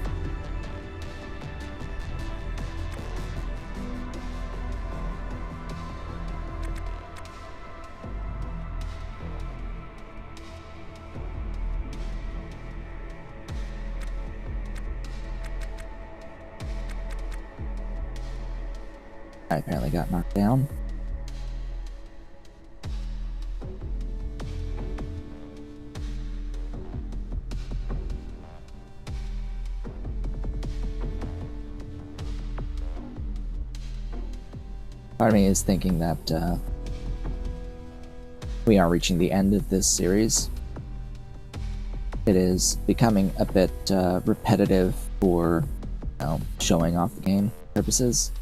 I apparently got knocked down. Part of me is thinking that we are reaching the end of this series. It is becoming a bit repetitive for, you know, showing off the game purposes.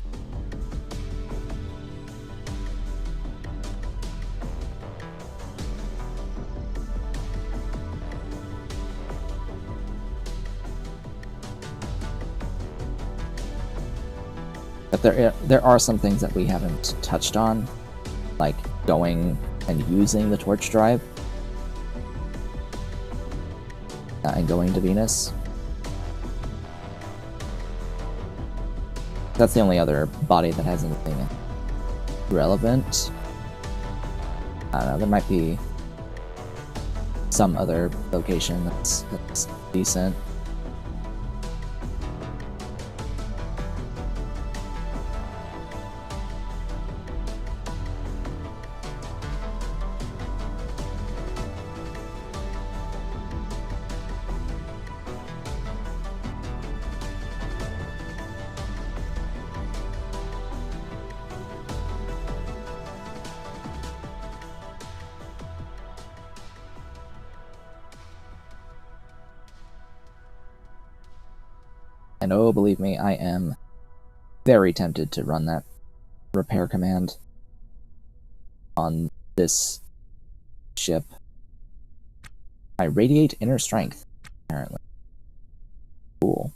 But there are some things that we haven't touched on, like going and using the torch drive, and going to Venus. That's the only other body that has anything relevant. I don't know, there might be some other location that's decent. And oh, believe me, I am very tempted to run that repair command on this ship. I radiate inner strength, apparently. Cool.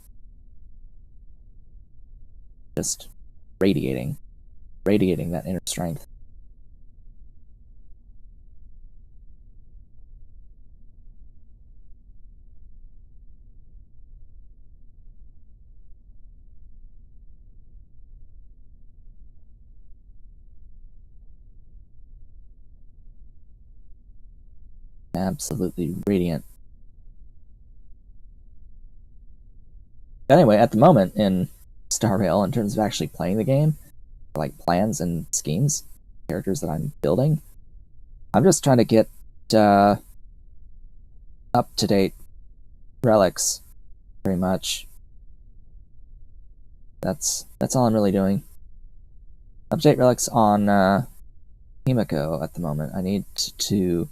Just radiating that inner strength. Absolutely radiant. Anyway, at the moment in Star Rail, in terms of actually playing the game, like plans and schemes, characters that I'm building, I'm just trying to get up-to-date relics, pretty much. That's all I'm really doing. Update relics on Himiko at the moment. I need to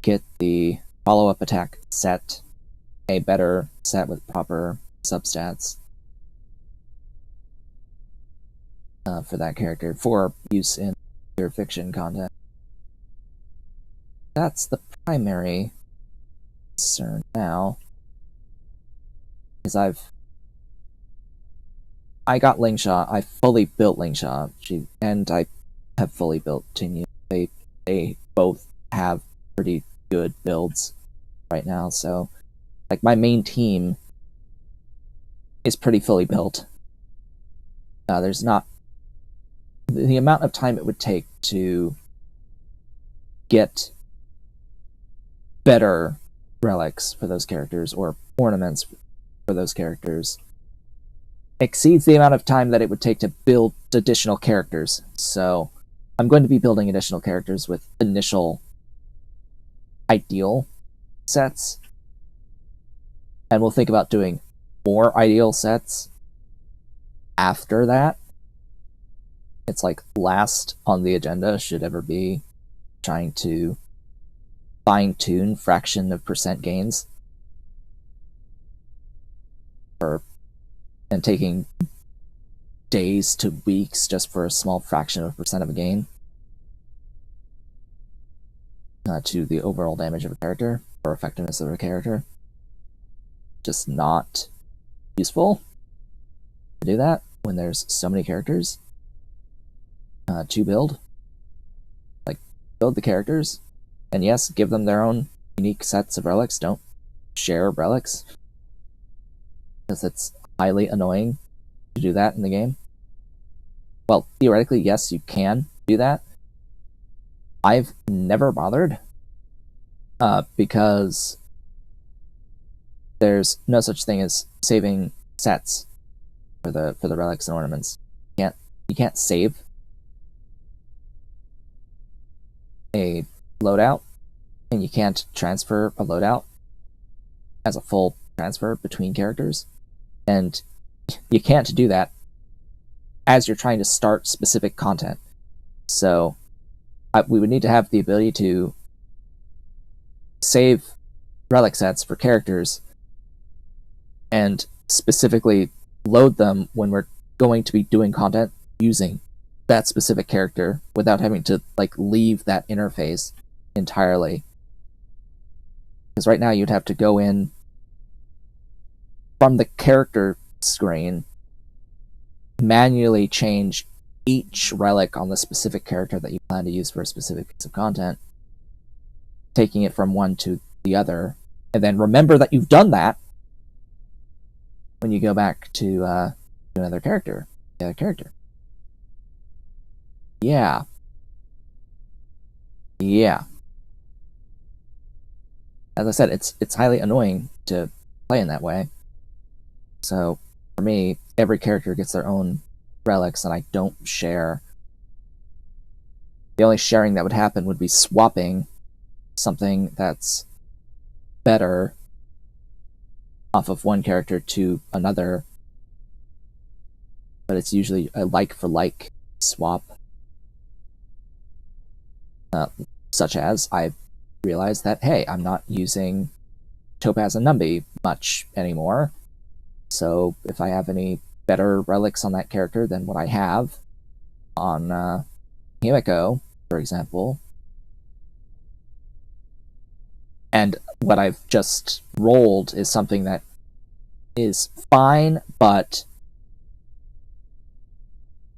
get the follow-up attack set, a better set with proper substats for that character for use in pure fiction content. That's the primary concern now, because I got Lingshaw. I fully built Lingshaw, and I have fully built Tinyu. They both have pretty good builds right now, so like my main team is pretty fully built. There's not the amount of time it would take to get better relics for those characters or ornaments for those characters exceeds the amount of time that it would take to build additional characters. So I'm going to be building additional characters with initial ideal sets, and we'll think about doing more ideal sets after that. It's like last on the agenda should ever be trying to fine-tune fraction of percent gains. and taking days to weeks just for a small fraction of a percent of a gain to the overall damage of a character or effectiveness of a character. Just not useful to do that when there's so many characters to build. Like, build the characters, and yes, give them their own unique sets of relics. Don't share relics, because it's highly annoying to do that in the game. Well, theoretically, yes, you can do that. I've never bothered, because there's no such thing as saving sets for the relics and ornaments. You can't save a loadout, and you can't transfer a loadout as a full transfer between characters, and you can't do that as you're trying to start specific content. So we would need to have the ability to save relic sets for characters and specifically load them when we're going to be doing content using that specific character without having to like leave that interface entirely. Because right now you'd have to go in from the character screen, manually change each relic on the specific character that you plan to use for a specific piece of content, taking it from one to the other, and then remember that you've done that when you go back to another character, the other character. Yeah. As I said, it's highly annoying to play in that way. So for me, every character gets their own relics, and I don't share. The only sharing that would happen would be swapping something that's better off of one character to another, but it's usually a like-for-like swap. Such as, I've realized that, hey, I'm not using Topaz and Numby much anymore, so if I have any better relics on that character than what I have on Himiko, for example, and what I've just rolled is something that is fine, but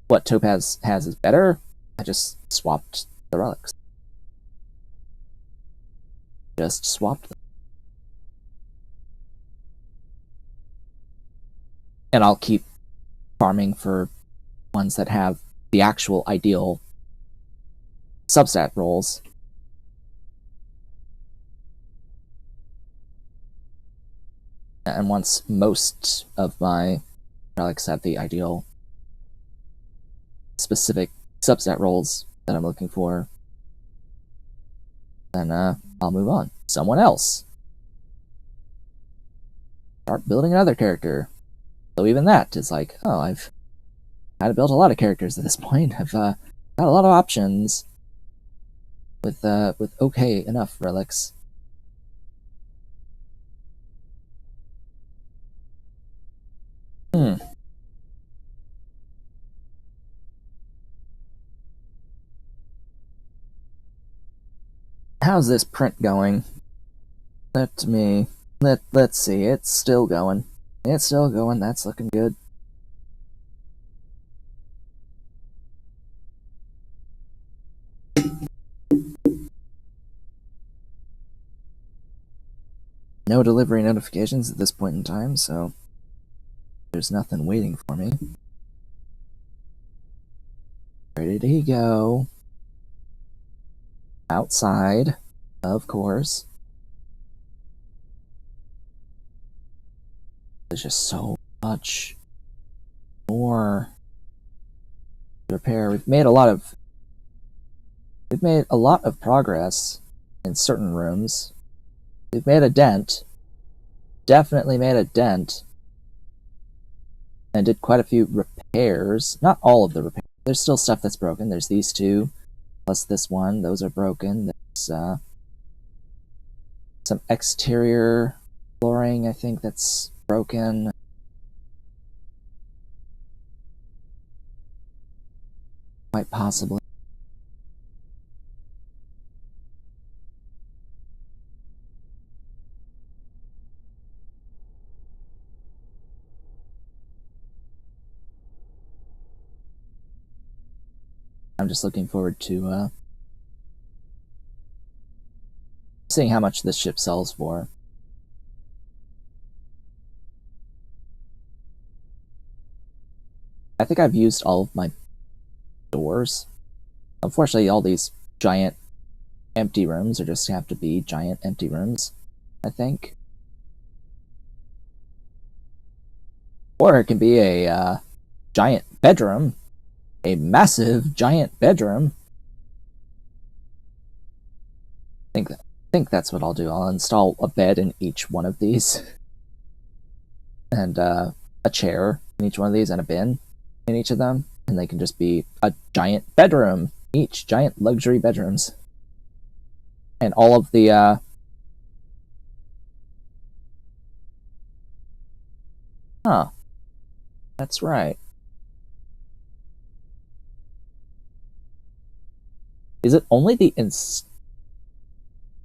what Topaz has is better, I just swapped the relics. Just swapped them. And I'll keep farming for ones that have the actual ideal substat rolls. And once most of my relics have the ideal specific substat rolls that I'm looking for, then I'll move on. Someone else. Start building another character. So even that is like, oh, I've kind of built a lot of characters at this point. I've got a lot of options with okay enough relics. How's this print going? Let's see. It's still going. It's still going. That's looking good. No delivery notifications at this point in time, so there's nothing waiting for me. Ready to go. Outside, of course. There's just so much more to repair. We've made a lot of progress in certain rooms. We've made a dent. Definitely made a dent. And did quite a few repairs. Not all of the repairs. There's still stuff that's broken. There's these two, plus this one. Those are broken. There's some exterior flooring, I think, that's broken. Quite possibly. I'm just looking forward to seeing how much this ship sells for. I think I've used all of my doors. Unfortunately, all these giant empty rooms are just have to be giant empty rooms, I think. Or it can be a giant bedroom. A massive giant bedroom. I think that's what I'll do. I'll install a bed in each one of these. And a chair in each one of these, and a bin in each of them. And they can just be a giant bedroom each. Giant luxury bedrooms. And all of the Huh. That's right. Is it only the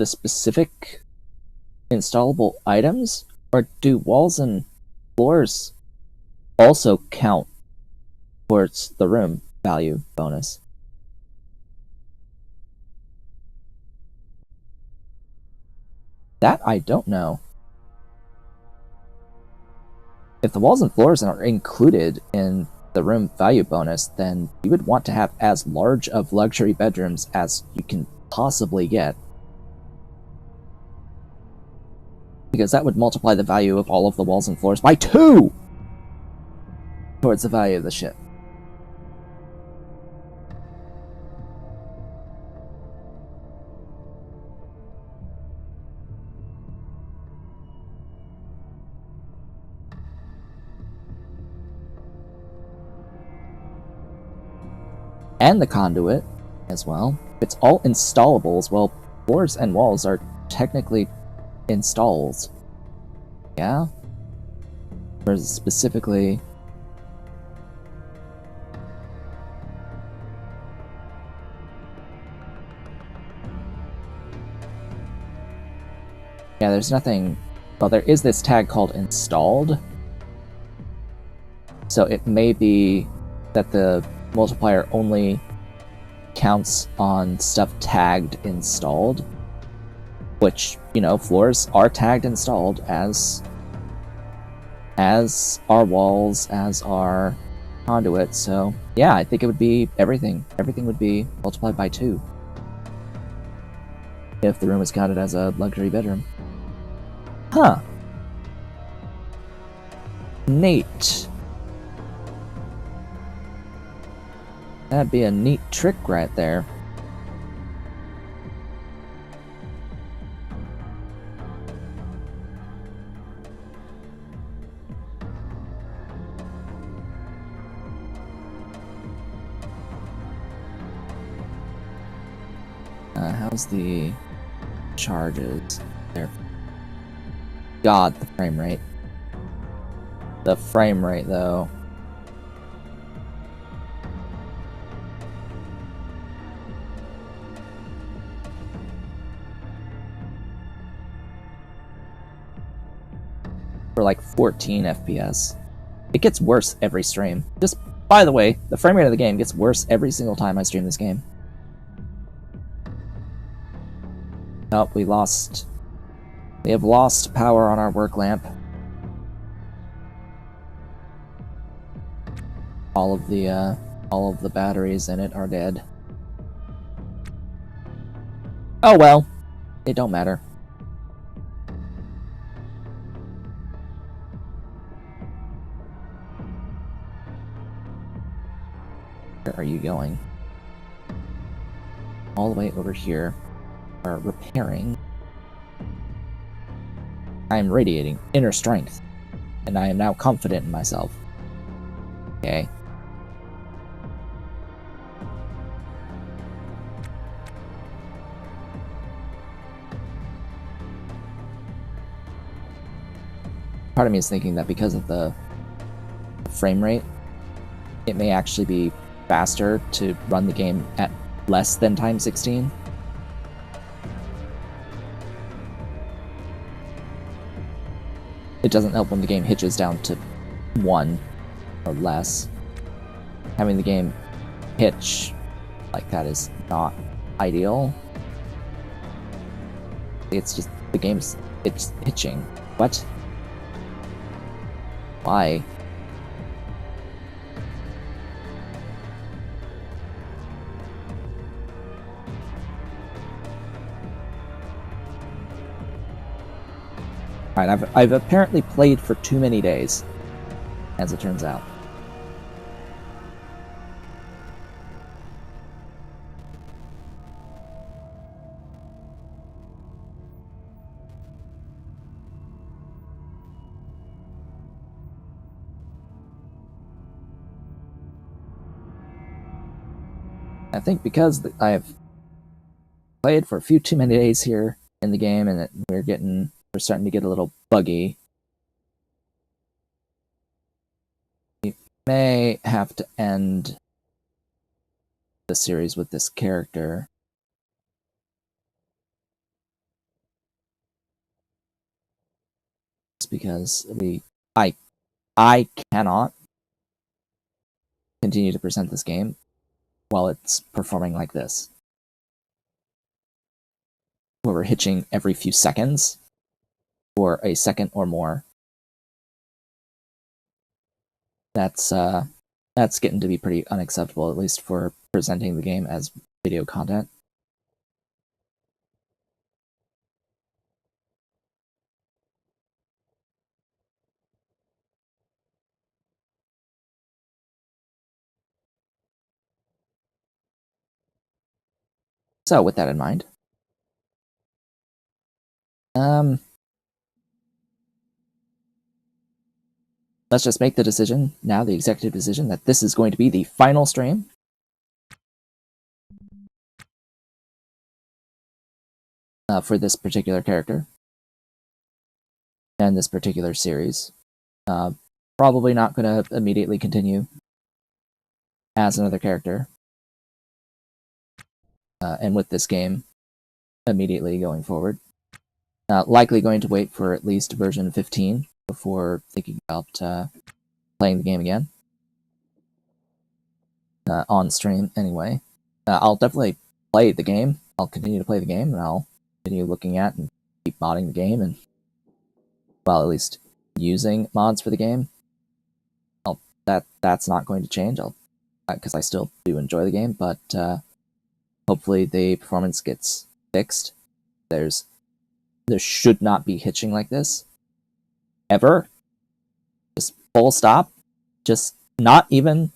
specific installable items, or do walls and floors also count towards the room value bonus? That I don't know. If the walls and floors are included in the room value bonus, then you would want to have as large of luxury bedrooms as you can possibly get. Because that would multiply the value of all of the walls and floors by 2! Towards the value of the ship. And the conduit as well. It's all installables. Well, floors and walls are technically installs. Yeah? Or specifically... Yeah, there's nothing... Well, there is this tag called installed. So it may be that the multiplier only counts on stuff tagged installed, which, you know, floors are tagged installed as are walls, as are conduits. So yeah, I think it would be everything would be multiplied by 2 if the room is counted as a luxury bedroom. Huh. Neat. That'd be a neat trick right there. How's the charges there? God, the frame rate. The frame rate, though. For like 14 FPS. It gets worse every stream. Just, by the way, the frame rate of the game gets worse every single time I stream this game. Oh, we have lost power on our work lamp. All of the batteries in it are dead. Oh well, it don't matter. Where are you going? All the way over here. Are repairing. I am radiating inner strength, and I am now confident in myself. Okay. Part of me is thinking that because of the frame rate, it may actually be faster to run the game at less than times 16. It doesn't help when the game hitches down to 1 or less. Having the game hitch like that is not ideal. It's just the game's it's hitching. What? Why? Alright, I've apparently played for too many days, as it turns out. I think because I've played for a few too many days here in the game, and we're starting to get a little buggy. We may have to end the series with this character. Just because I cannot continue to present this game while it's performing like this. Where we're hitching every few seconds for a second or more. That's getting to be pretty unacceptable, at least for presenting the game as video content. So with that in mind, let's just make the decision now, the executive decision, that this is going to be the final stream. For this particular character and this particular series. Probably not going to immediately continue as another character. And with this game immediately going forward. Likely going to wait for at least version 15 before thinking about playing the game again. On stream, anyway. I'll definitely play the game. I'll continue to play the game, and I'll continue looking at and keep modding the game, and, well, at least using mods for the game. That's not going to change, because I still do enjoy the game, but hopefully the performance gets fixed. There should not be hitching like this. Ever. Just full stop. Just not even...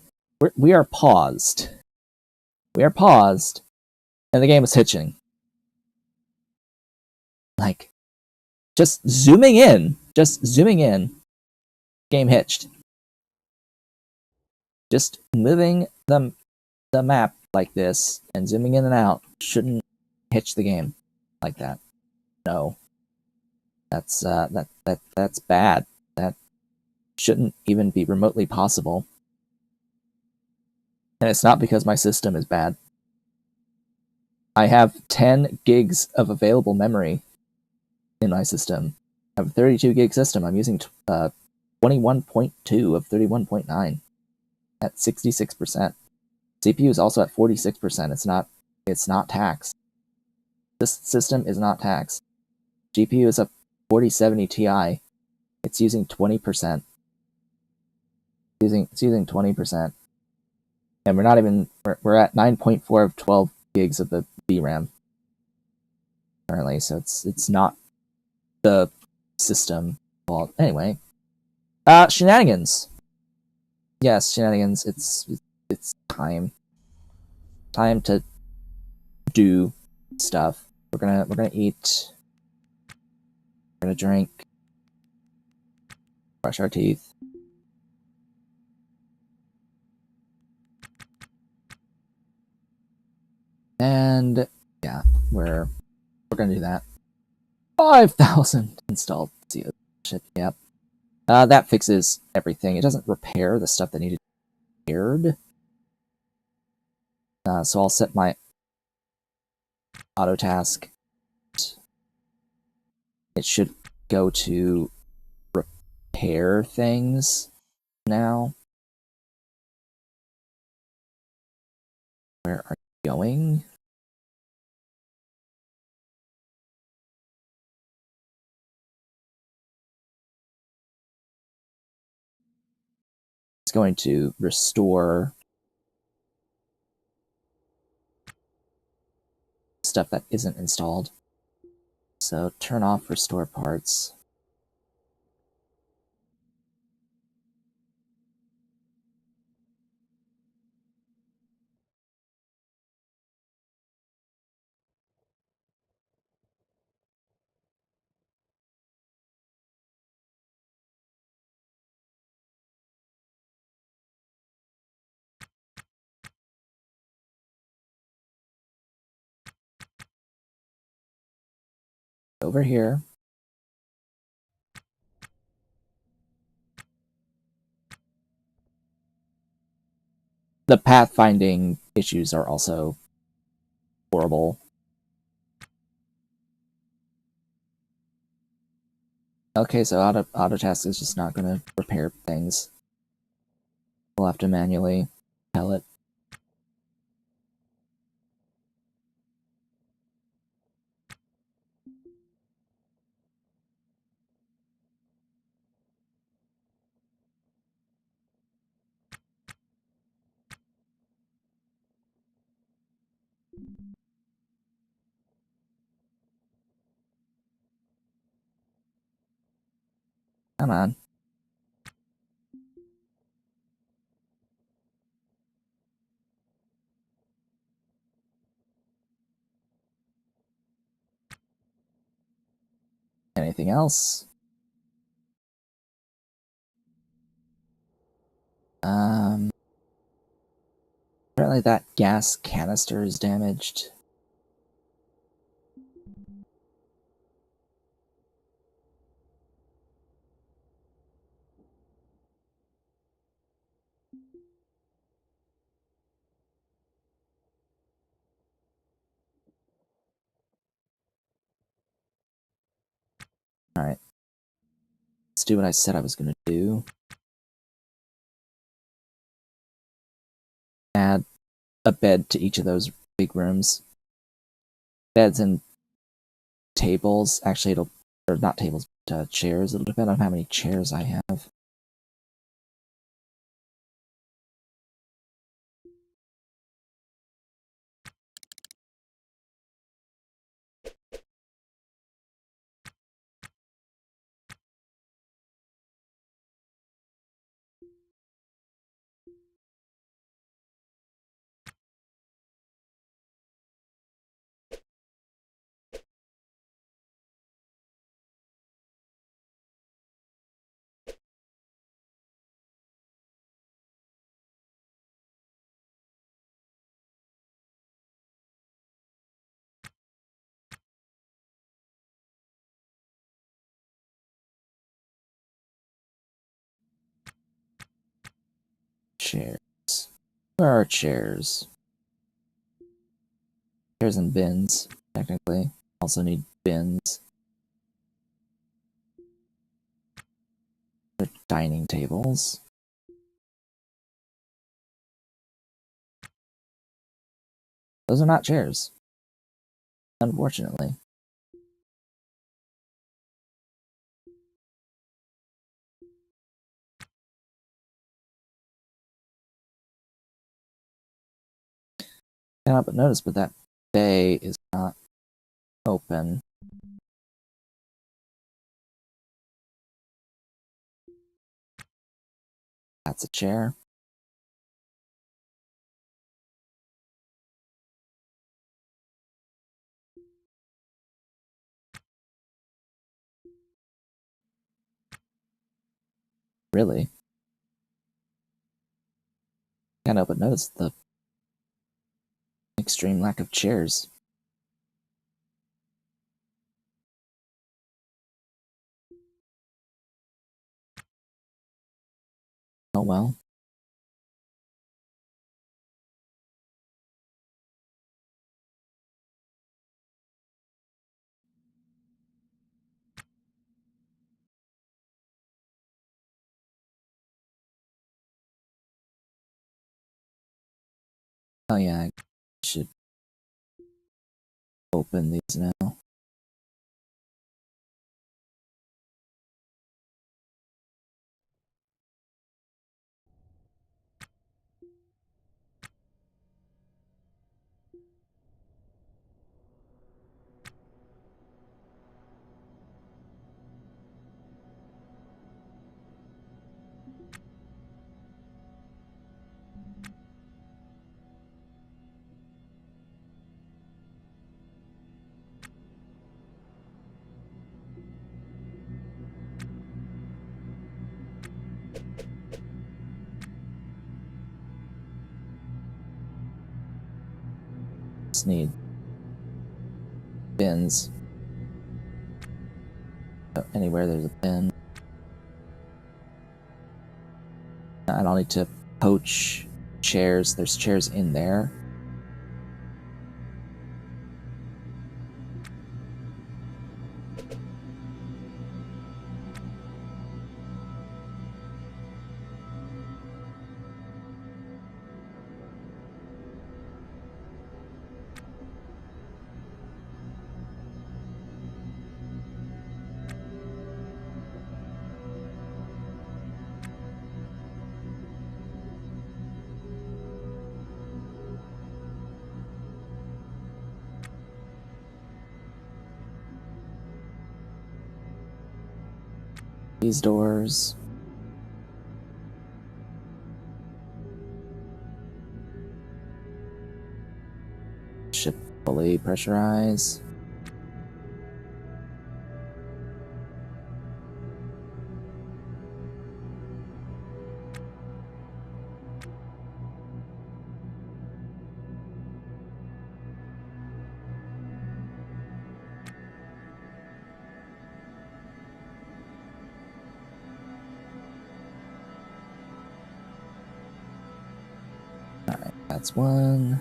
We are paused. We are paused, and the game is hitching. Like, just zooming in. Game hitched. Just moving the map like this and zooming in and out shouldn't hitch the game like that. No. That's bad. That shouldn't even be remotely possible. And it's not because my system is bad. I have 10 gigs of available memory in my system. I have a 32 gig system. I'm using 21.2 of 31.9 at 66%. CPU is also at 46%. It's not taxed. This system is not taxed. GPU is a 4070 Ti. It's using 20%. It's using 20%. And we're at 9.4 of 12 gigs of the VRAM currently, so it's not the system fault. Anyway, shenanigans. Yes, shenanigans. It's time to do stuff. We're gonna eat. We're gonna drink. Brush our teeth. And yeah, we're gonna do that. 5,000 installed. Shit, yep. That fixes everything. It doesn't repair the stuff that needed repaired. So I'll set my auto task. It should go to repair things now. Where are you going? It's going to restore stuff that isn't installed. So turn off restore parts. Over here. The pathfinding issues are also horrible. Okay, so auto task is just not going to repair things. We'll have to manually tell it. Come on. Anything else? Apparently that gas canister is damaged. Alright. Let's do what I said I was going to do. Add a bed to each of those big rooms. Beds and tables. Actually, it'll... Or not tables, but chairs. It'll depend on how many chairs I have. Chairs. Where are chairs? Chairs and bins, technically. Also need bins. Dining tables. Those are not chairs. Unfortunately. Can't help but notice, but that bay is not open. That's a chair. Really? Can't help but notice the extreme lack of chairs. Oh well. Oh yeah, I should open these now. Just need bins. So anywhere there's a bin. I don't need to poach chairs. There's chairs in there. These doors. Should fully pressurize. Alright, that's one.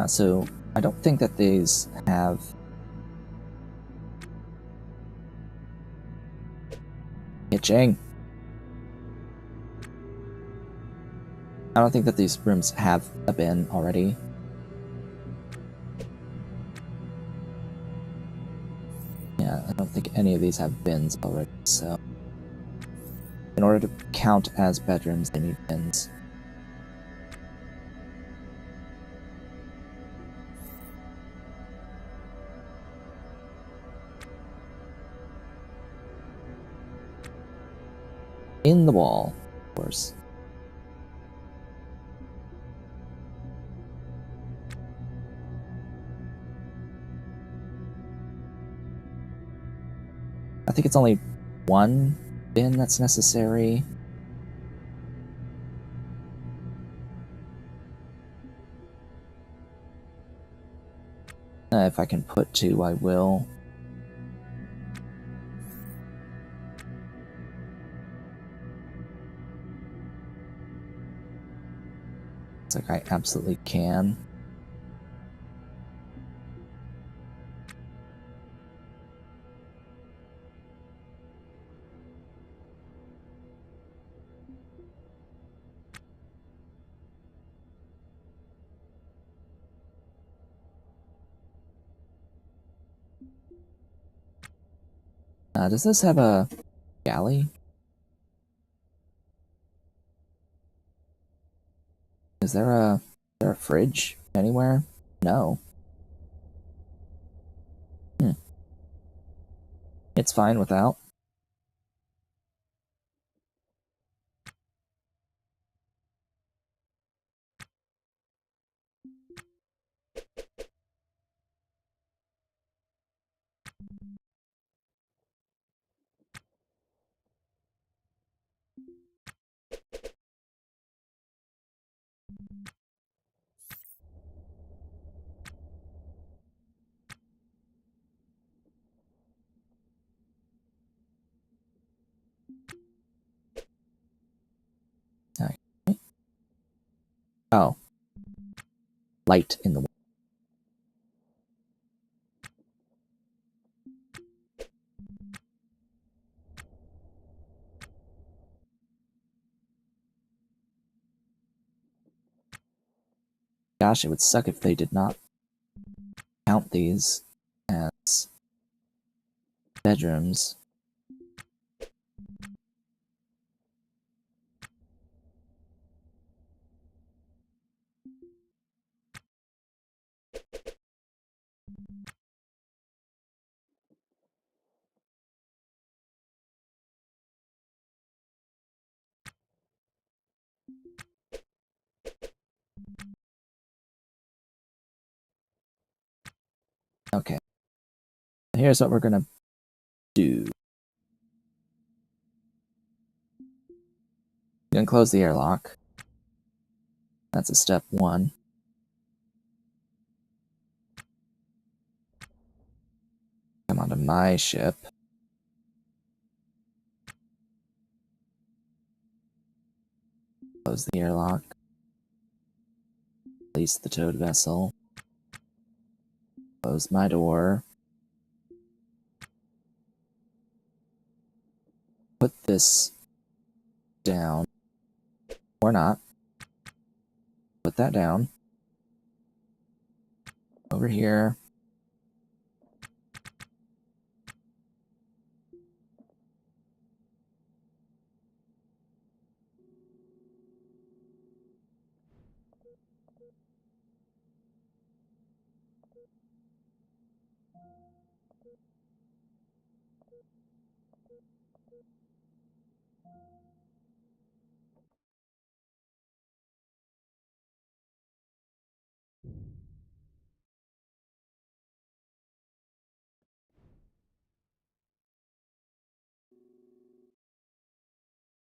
So I don't think that these have itching. I don't think that these rooms have a bin already. Yeah, I don't think any of these have bins already, so in order to count as bedrooms, they need bins. In the wall, of course. I think it's only one bin that's necessary. If I can put two, I will. It's like I absolutely can. Does this have a galley? Is there a fridge anywhere? No. It's fine without. Oh. Light in the way. Gosh, it would suck if they did not count these as bedrooms. Okay. Here's what we're gonna do. I'm gonna close the airlock. That's a step 1. Come onto my ship. Close the airlock. Release the towed vessel. Close my door. Put this down. Or not. Put that down. Over here.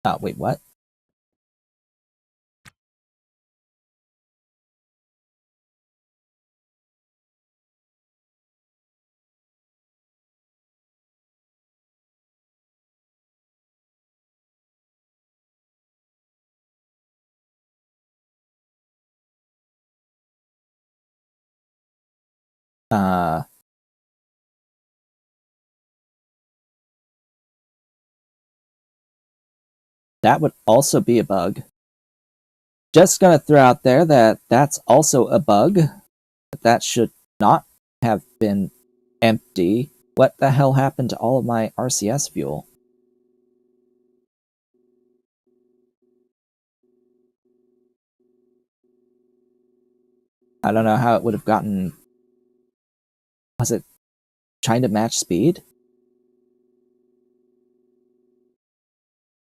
Oh, wait, what? That would also be a bug. Just gonna throw out there that that's also a bug. That should not have been empty. What the hell happened to all of my RCS fuel? I don't know how it would have gotten... Was it trying to match speed?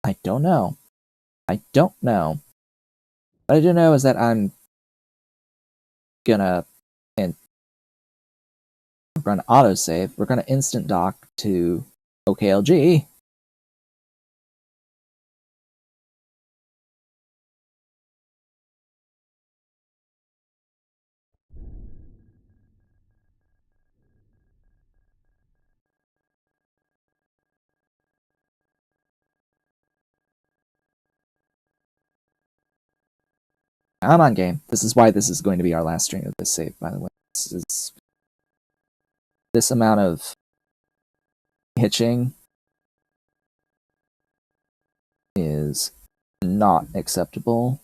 I don't know. I don't know. What I do know is that I'm gonna run autosave. We're gonna instant dock to OKLG. I'm on game. This is why this is going to be our last string of this save, by the way. This amount of hitching is not acceptable.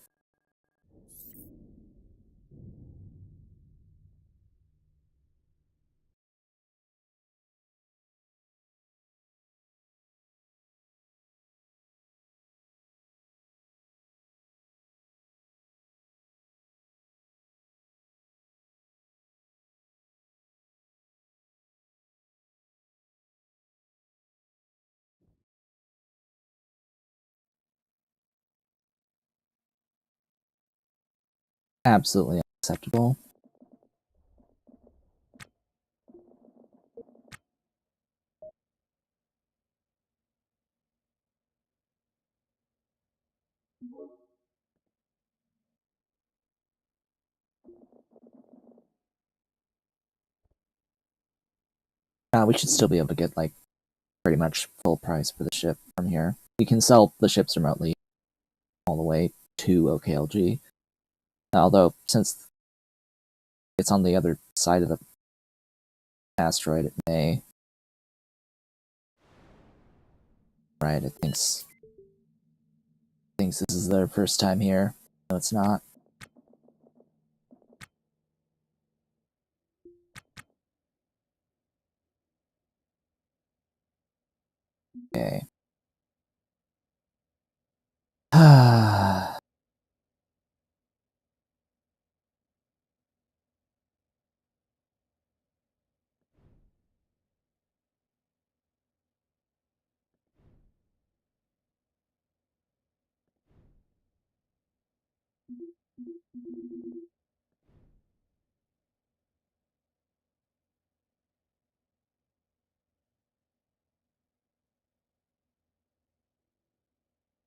Absolutely unacceptable. We should still be able to get, like, pretty much full price for the ship from here. We can sell the ships remotely all the way to OKLG. Although, since it's on the other side of the asteroid, it may... Right, it thinks this is their first time here. No, it's not. Okay.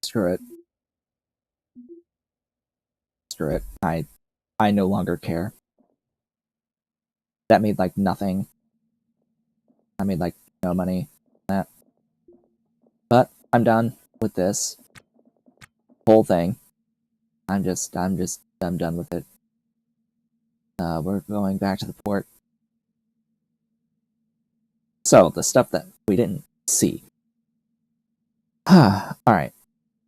Screw it. Screw it. I no longer care. That made like nothing. I made like no money on that. But I'm done with this whole thing. I'm done with it. We're going back to the port. So, the stuff that we didn't see. Alright.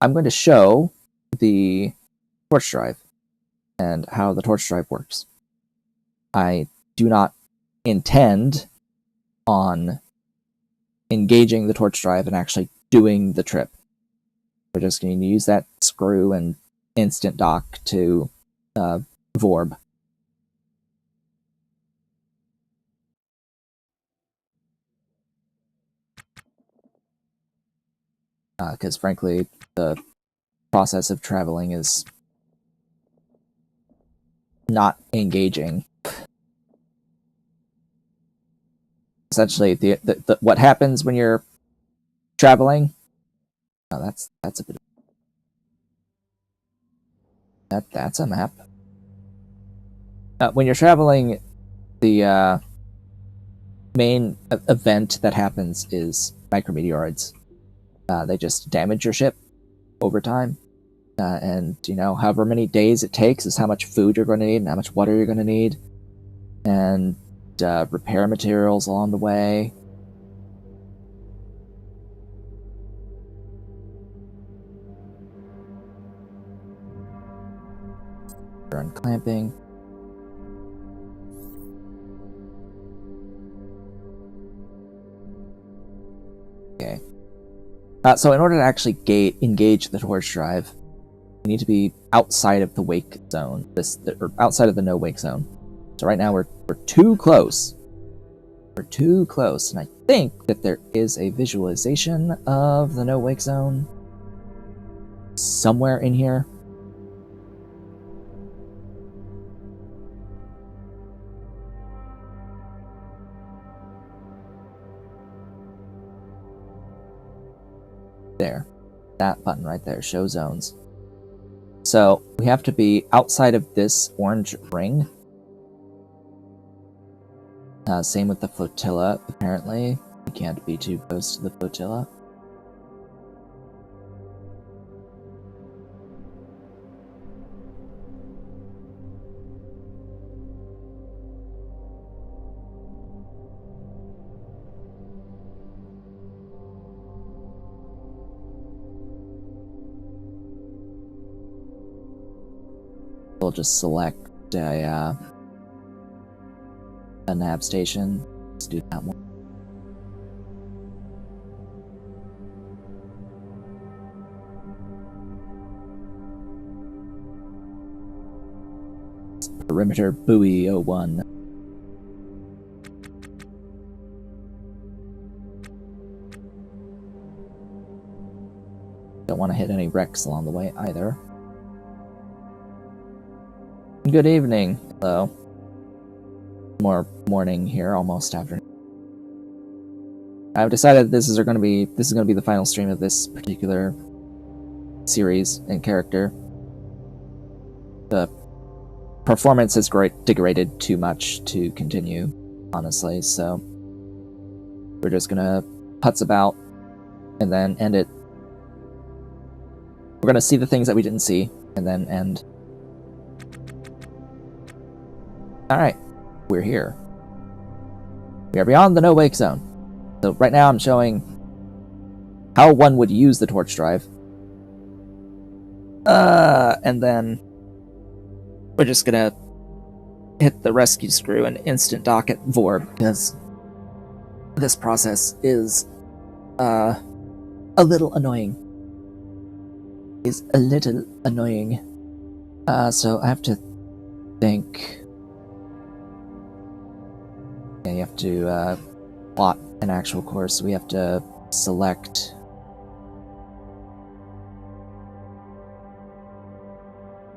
I'm going to show the torch drive and how the torch drive works. I do not intend on engaging the torch drive and actually doing the trip. We're just going to use that screw and instant dock to Vorb. Because frankly, the process of traveling is not engaging. Essentially, the what happens when you're traveling? Oh, that's a bit. That's a map. When you're traveling, the main event that happens is micrometeoroids. They just damage your ship over time. And, you know, however many days it takes is how much food you're going to need and how much water you're going to need. And repair materials along the way. Unclamping. Okay. So in order to actually engage the torch drive, you need to be outside of the wake zone, or outside of the no wake zone. So right now we're too close. We're too close, and I think that there is a visualization of the no wake zone somewhere in here. There. That button right there, show zones. So we have to be outside of this orange ring. Same with the flotilla, apparently. You can't be too close to the flotilla. We'll just select a nav station. Let's do that one. Perimeter buoy 01. Don't want to hit any wrecks along the way either. Good evening. Hello. More morning here, almost afternoon. I've decided this is going to be the final stream of this particular series and character. The performance has degraded too much to continue, honestly, so we're just gonna putz about and then end it. We're gonna see the things that we didn't see and then end. Alright, we're here. We are beyond the no-wake zone. So right now I'm showing how one would use the torch drive. And then we're just gonna hit the rescue screw and instant dock at Vorb, because this process is a little annoying. So I have to think. Yeah, you have to plot an actual course. We have to select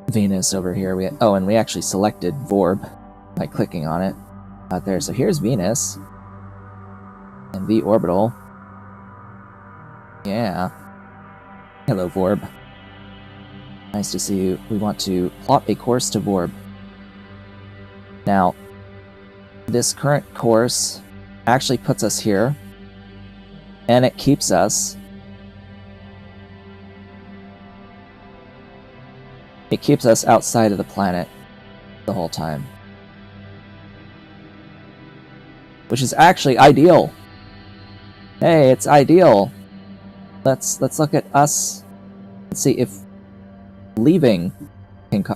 Venus over here. And we actually selected Vorb by clicking on it out there. So here's Venus and V orbital. Yeah. Hello, Vorb. Nice to see you. We want to plot a course to Vorb. Now, this current course actually puts us here, and it keeps us. It keeps us outside of the planet the whole time, which is actually ideal. Hey, it's ideal. Let's look at us and see if leaving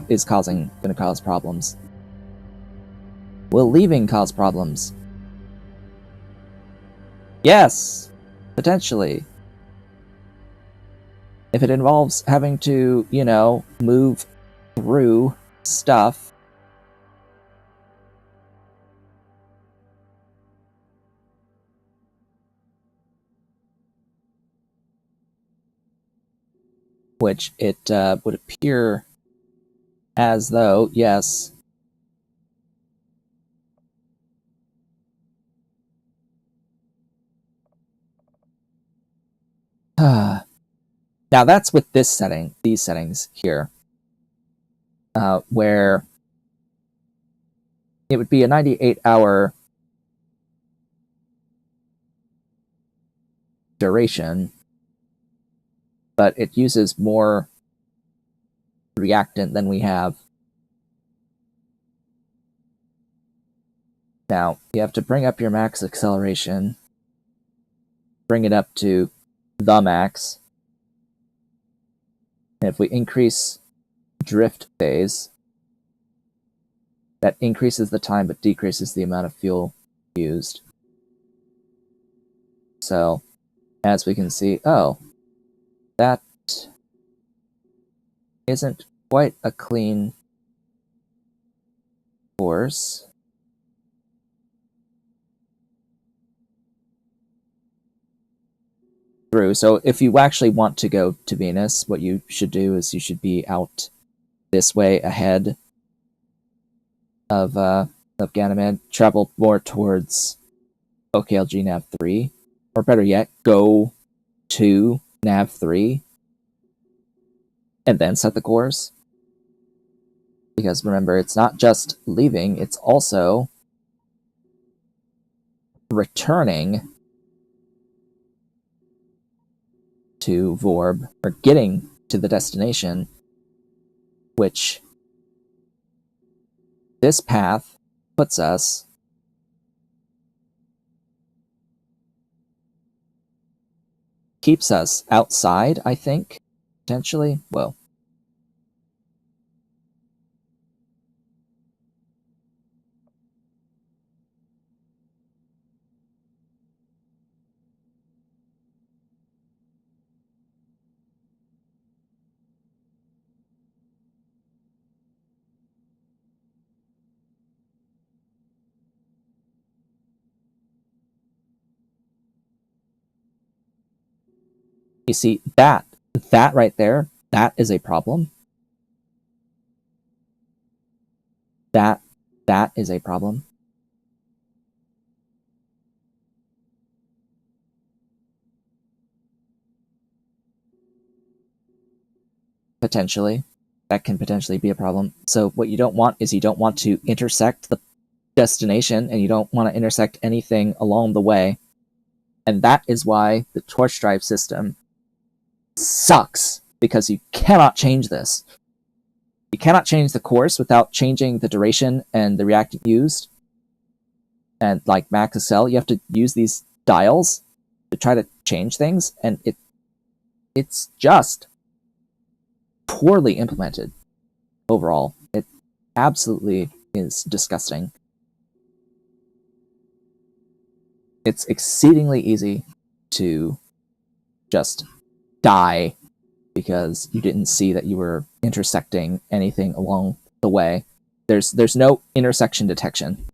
is going to cause problems. Will leaving cause problems? Yes, potentially. If it involves having to, you know, move through stuff. Which it would appear as though, yes. Now that's with this setting, these settings here, where it would be a 98-hour duration, but it uses more reactant than we have. Now, you have to bring up your max acceleration, bring it up to the max, and if we increase drift phase, that increases the time but decreases the amount of fuel used. So, as we can see, oh, that isn't quite a clean course. So if you actually want to go to Venus, what you should do is you should be out this way ahead of Ganymede, travel more towards OKLG Nav 3, or better yet, go to Nav 3 and then set the course. Because remember, it's not just leaving, it's also returning to Vorb, or getting to the destination, which this path puts us keeps us outside, I think, potentially. Well, you see, that right there, that is a problem. That is a problem. Potentially. That can potentially be a problem. So what you don't want is you don't want to intersect the destination, and you don't want to intersect anything along the way. And that is why the torch drive system sucks, because you cannot change this. You cannot change the course without changing the duration and the reactant used. And like max Excel, you have to use these dials to try to change things, and it's just poorly implemented overall. It absolutely is disgusting. It's exceedingly easy to just die because you didn't see that you were intersecting anything along the way. There's no intersection detection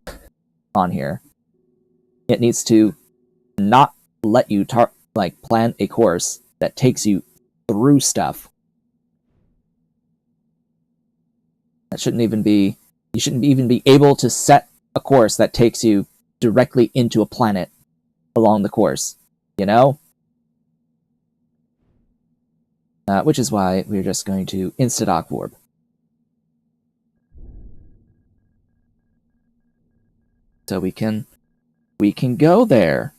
on here. It needs to not let you plan a course that takes you through stuff. That shouldn't even be. You shouldn't even be able to set a course that takes you directly into a planet along the course. You know? Which is why we're just going to insta-dock Vorb. So we can go there.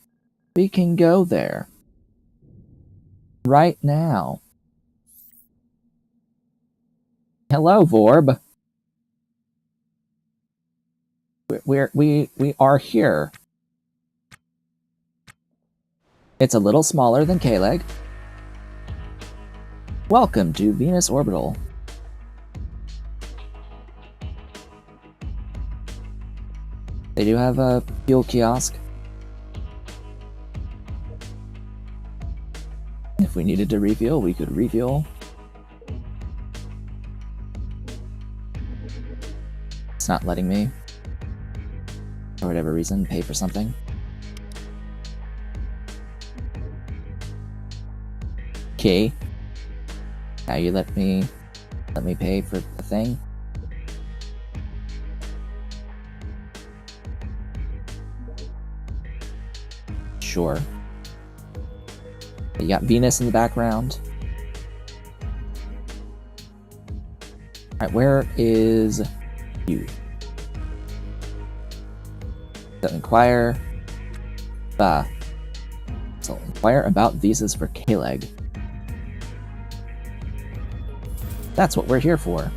We can go there. Right now. Hello, Vorb. We are here. It's a little smaller than K-Leg. Welcome to Venus Orbital. They do have a fuel kiosk. If we needed to refuel, we could refuel. It's not letting me, for whatever reason, pay for something. Okay. Now you let me pay for the thing. Sure. You got Venus in the background. Alright, where is you? So inquire. So inquire about visas for K-Leg. That's what we're here for.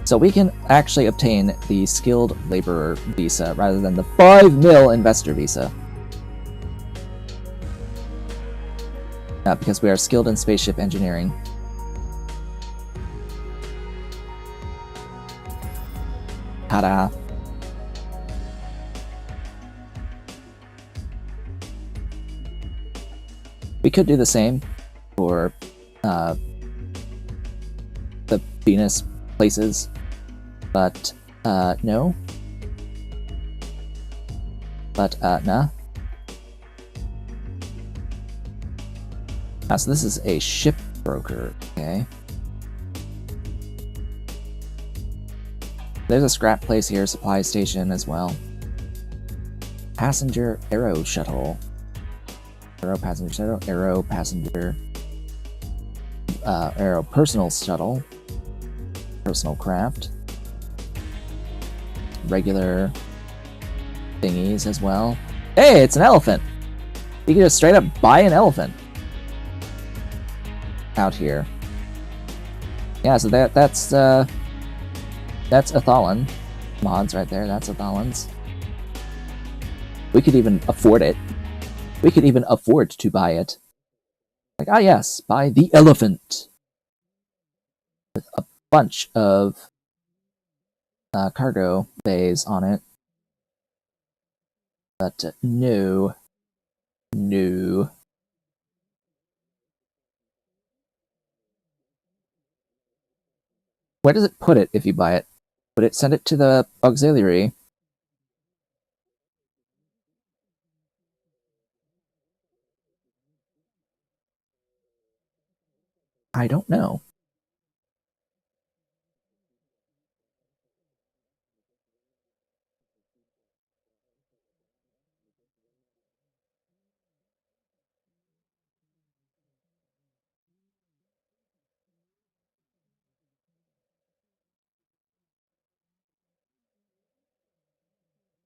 So we can actually obtain the skilled laborer visa rather than the 5 mil investor visa. Because we are skilled in spaceship engineering. Ta-da! We could do the same for the Venus places, but no. But nah. So this is a ship broker, okay. There's a scrap place here, supply station as well. Passenger aero shuttle. Aero passenger shuttle, aero passenger, aero personal shuttle, personal craft, regular thingies as well. Hey, it's an elephant! You can just straight up buy an elephant out here. Yeah, so that's Athalan mods right there. That's Athalan's. We could even afford it. We could even afford to buy it. Like, ah yes, buy the elephant with a bunch of cargo bays on it. But no. Where does it put it if you buy it? Would it send it to the auxiliary? I don't know.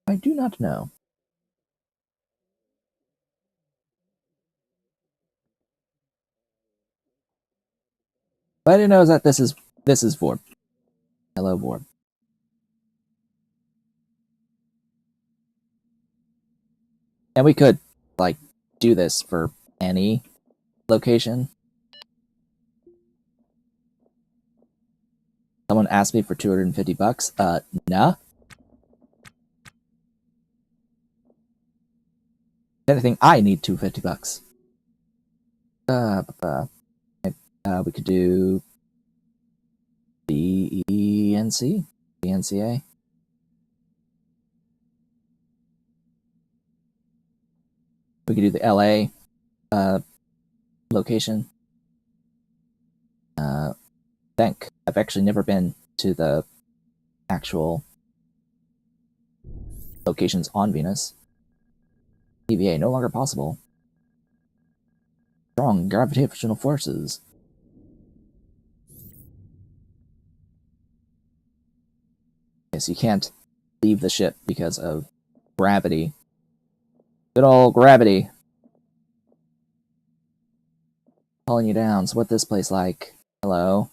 I do not know. What I do know is that this is This is Vorb. Hello, Vorb. And we could, like, do this for any location. Someone asked me for $250. Nah. If anything, I need $250. We could do BENC, BNCA. We could do the LA location. Think I've actually never been to the actual locations on Venus. EVA no longer possible. Strong gravitational forces. Yes, you can't leave the ship because of gravity. Good old gravity. Pulling you down. So what's this place like? Hello.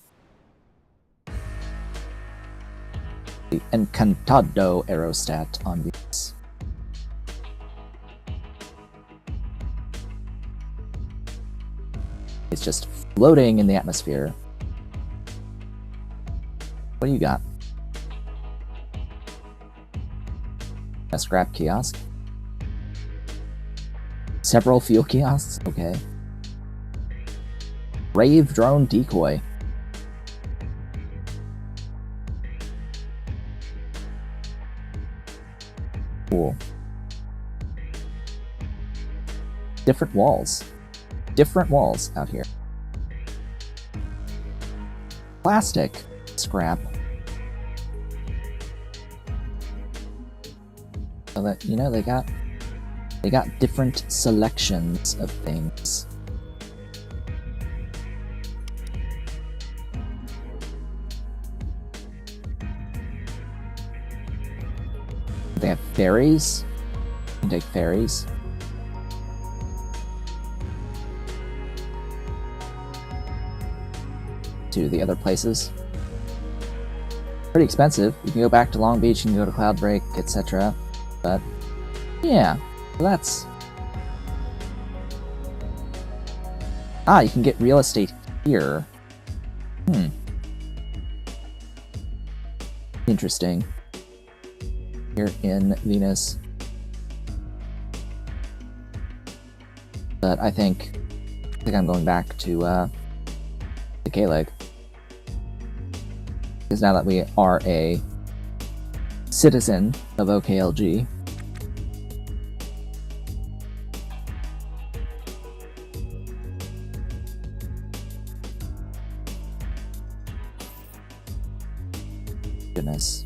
The Encantado aerostat on Venus. It's just floating in the atmosphere. What do you got? A scrap kiosk? Several fuel kiosks? Okay. Rave drone decoy. Cool. Different walls. Different walls out here. Plastic scrap. So that, you know, they got different selections of things. They have ferries. You can take ferries. To the other places. Pretty expensive. You can go back to Long Beach, you can go to Cloudbreak, etc. But yeah, that's... you can get real estate here. Interesting. Here in Venus. But I think I'm going back to K-Leg. Because now that we are a citizen of OKLG, goodness.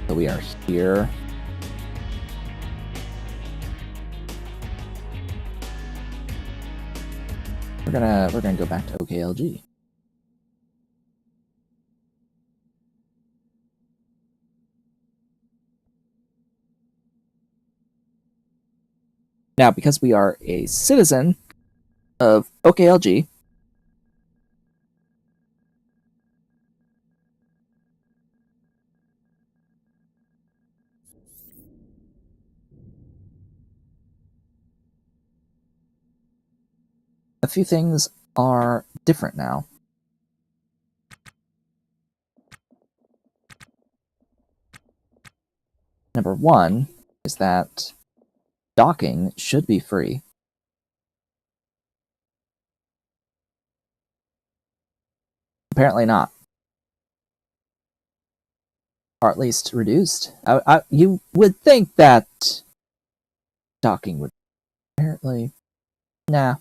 So we are here. We're gonna go back to OKLG. Now, because we are a citizen of OKLG, a few things are different now. Number one is that docking should be free. Apparently not. Or at least reduced. You would think that docking would... Apparently, nah.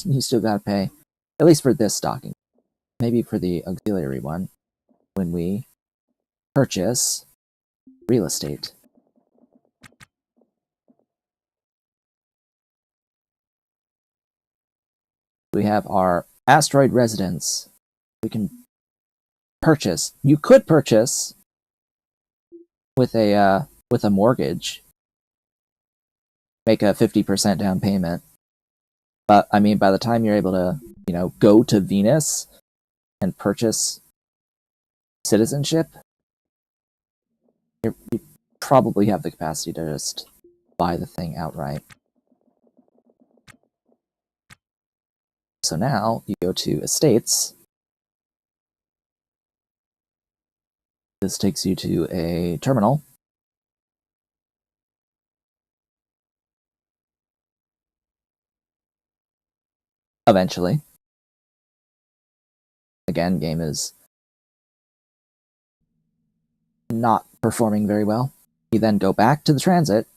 You still gotta pay. At least for this docking. Maybe for the auxiliary one. When we purchase real estate. We have our asteroid residence. We can purchase. You could purchase with a mortgage, make a 50% down payment. But I mean, by the time you're able to, go to Venus and purchase citizenship, you probably have the capacity to just buy the thing outright. So now you go to estates. This takes you to a terminal. Eventually. Again, game is not performing very well. You then go back to the transit,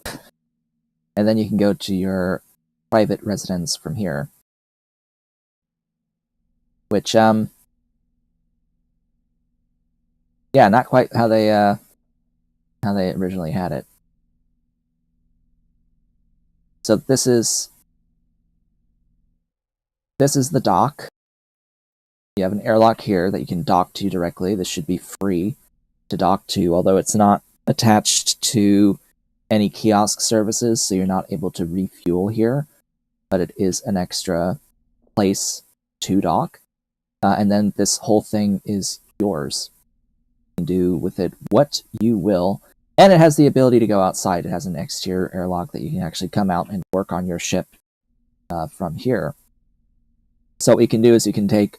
and then you can go to your private residence from here. Which, yeah, not quite how they originally had it. So this is the dock. You have an airlock here that you can dock to directly. This should be free to dock to, although it's not attached to any kiosk services, so you're not able to refuel here, but it is an extra place to dock. And then this whole thing is yours. You can do with it what you will. And it has the ability to go outside. It has an exterior airlock that you can actually come out and work on your ship from here. So what you can do is you can take,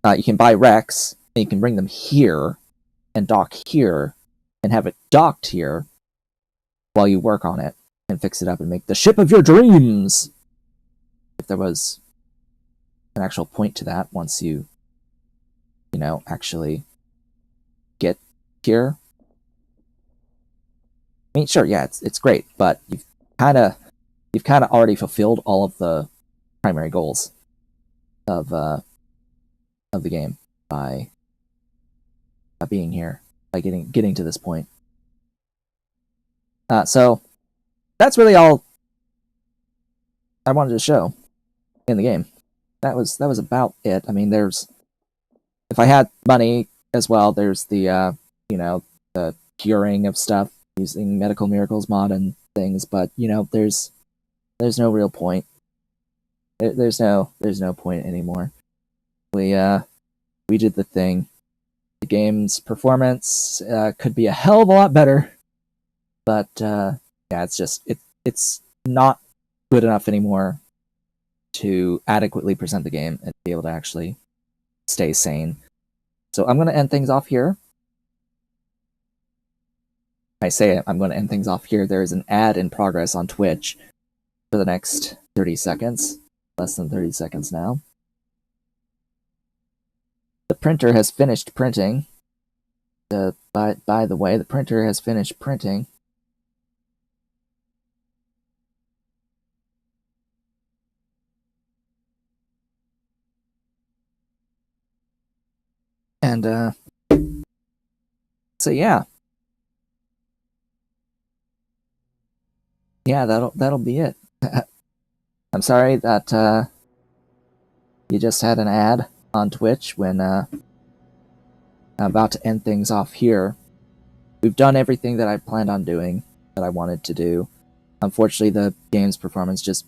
you can buy wrecks, and you can bring them here, and dock here, and have it docked here, while you work on it, and fix it up, and make the ship of your dreams! If there was an actual point to that, once you, actually get here. I mean, sure, yeah, it's great, but you've kind of already fulfilled all of the primary goals of the game by being here, by getting to this point. So that's really all I wanted to show in the game. That was about it. I mean, if I had money as well, there's the the curing of stuff using Medical Miracles mod and things, but there's no real point. There's no point anymore. We did the thing. The game's performance could be a hell of a lot better, but yeah, it's not good enough anymore to adequately present the game and be able to actually stay sane. So I'm going to end things off here. I say I'm going to end things off here. There is an ad in progress on Twitch for the next 30 seconds. Less than 30 seconds now. The printer has finished printing. By the way, the printer has finished printing. And so yeah. Yeah, that'll be it. I'm sorry that you just had an ad on Twitch when I'm about to end things off here. We've done everything that I planned on doing, that I wanted to do. Unfortunately, the game's performance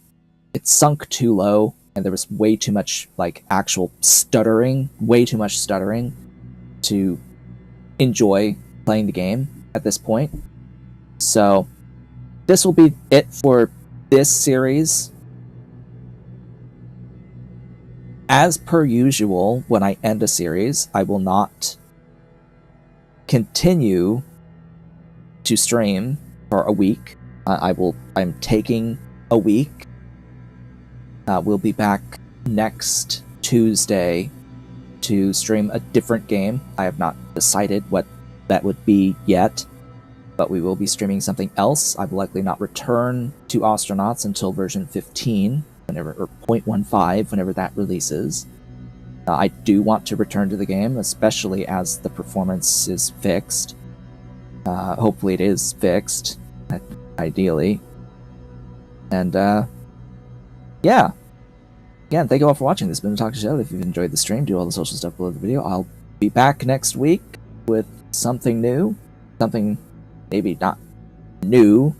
it sunk too low, and there was way too much, actual stuttering, way too much stuttering to enjoy playing the game at this point. So, this will be it for this series. As per usual, when I end a series, I will not continue to stream for a week. I'm taking a week. We'll be back next Tuesday to stream a different game. I have not decided what that would be yet, but we will be streaming something else. I will likely not return to Ostranauts until version 15, or 0.15, whenever that releases. I do want to return to the game, especially as the performance is fixed. Hopefully it is fixed, ideally. And, yeah. again, thank you all for watching. This has been the Talk Show. If you've enjoyed the stream, do all the social stuff below the video. I'll be back next week with something new. Something maybe not new.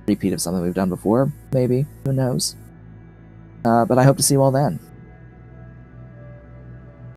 Repeat of something we've done before, maybe. Who knows? But I hope to see you all then.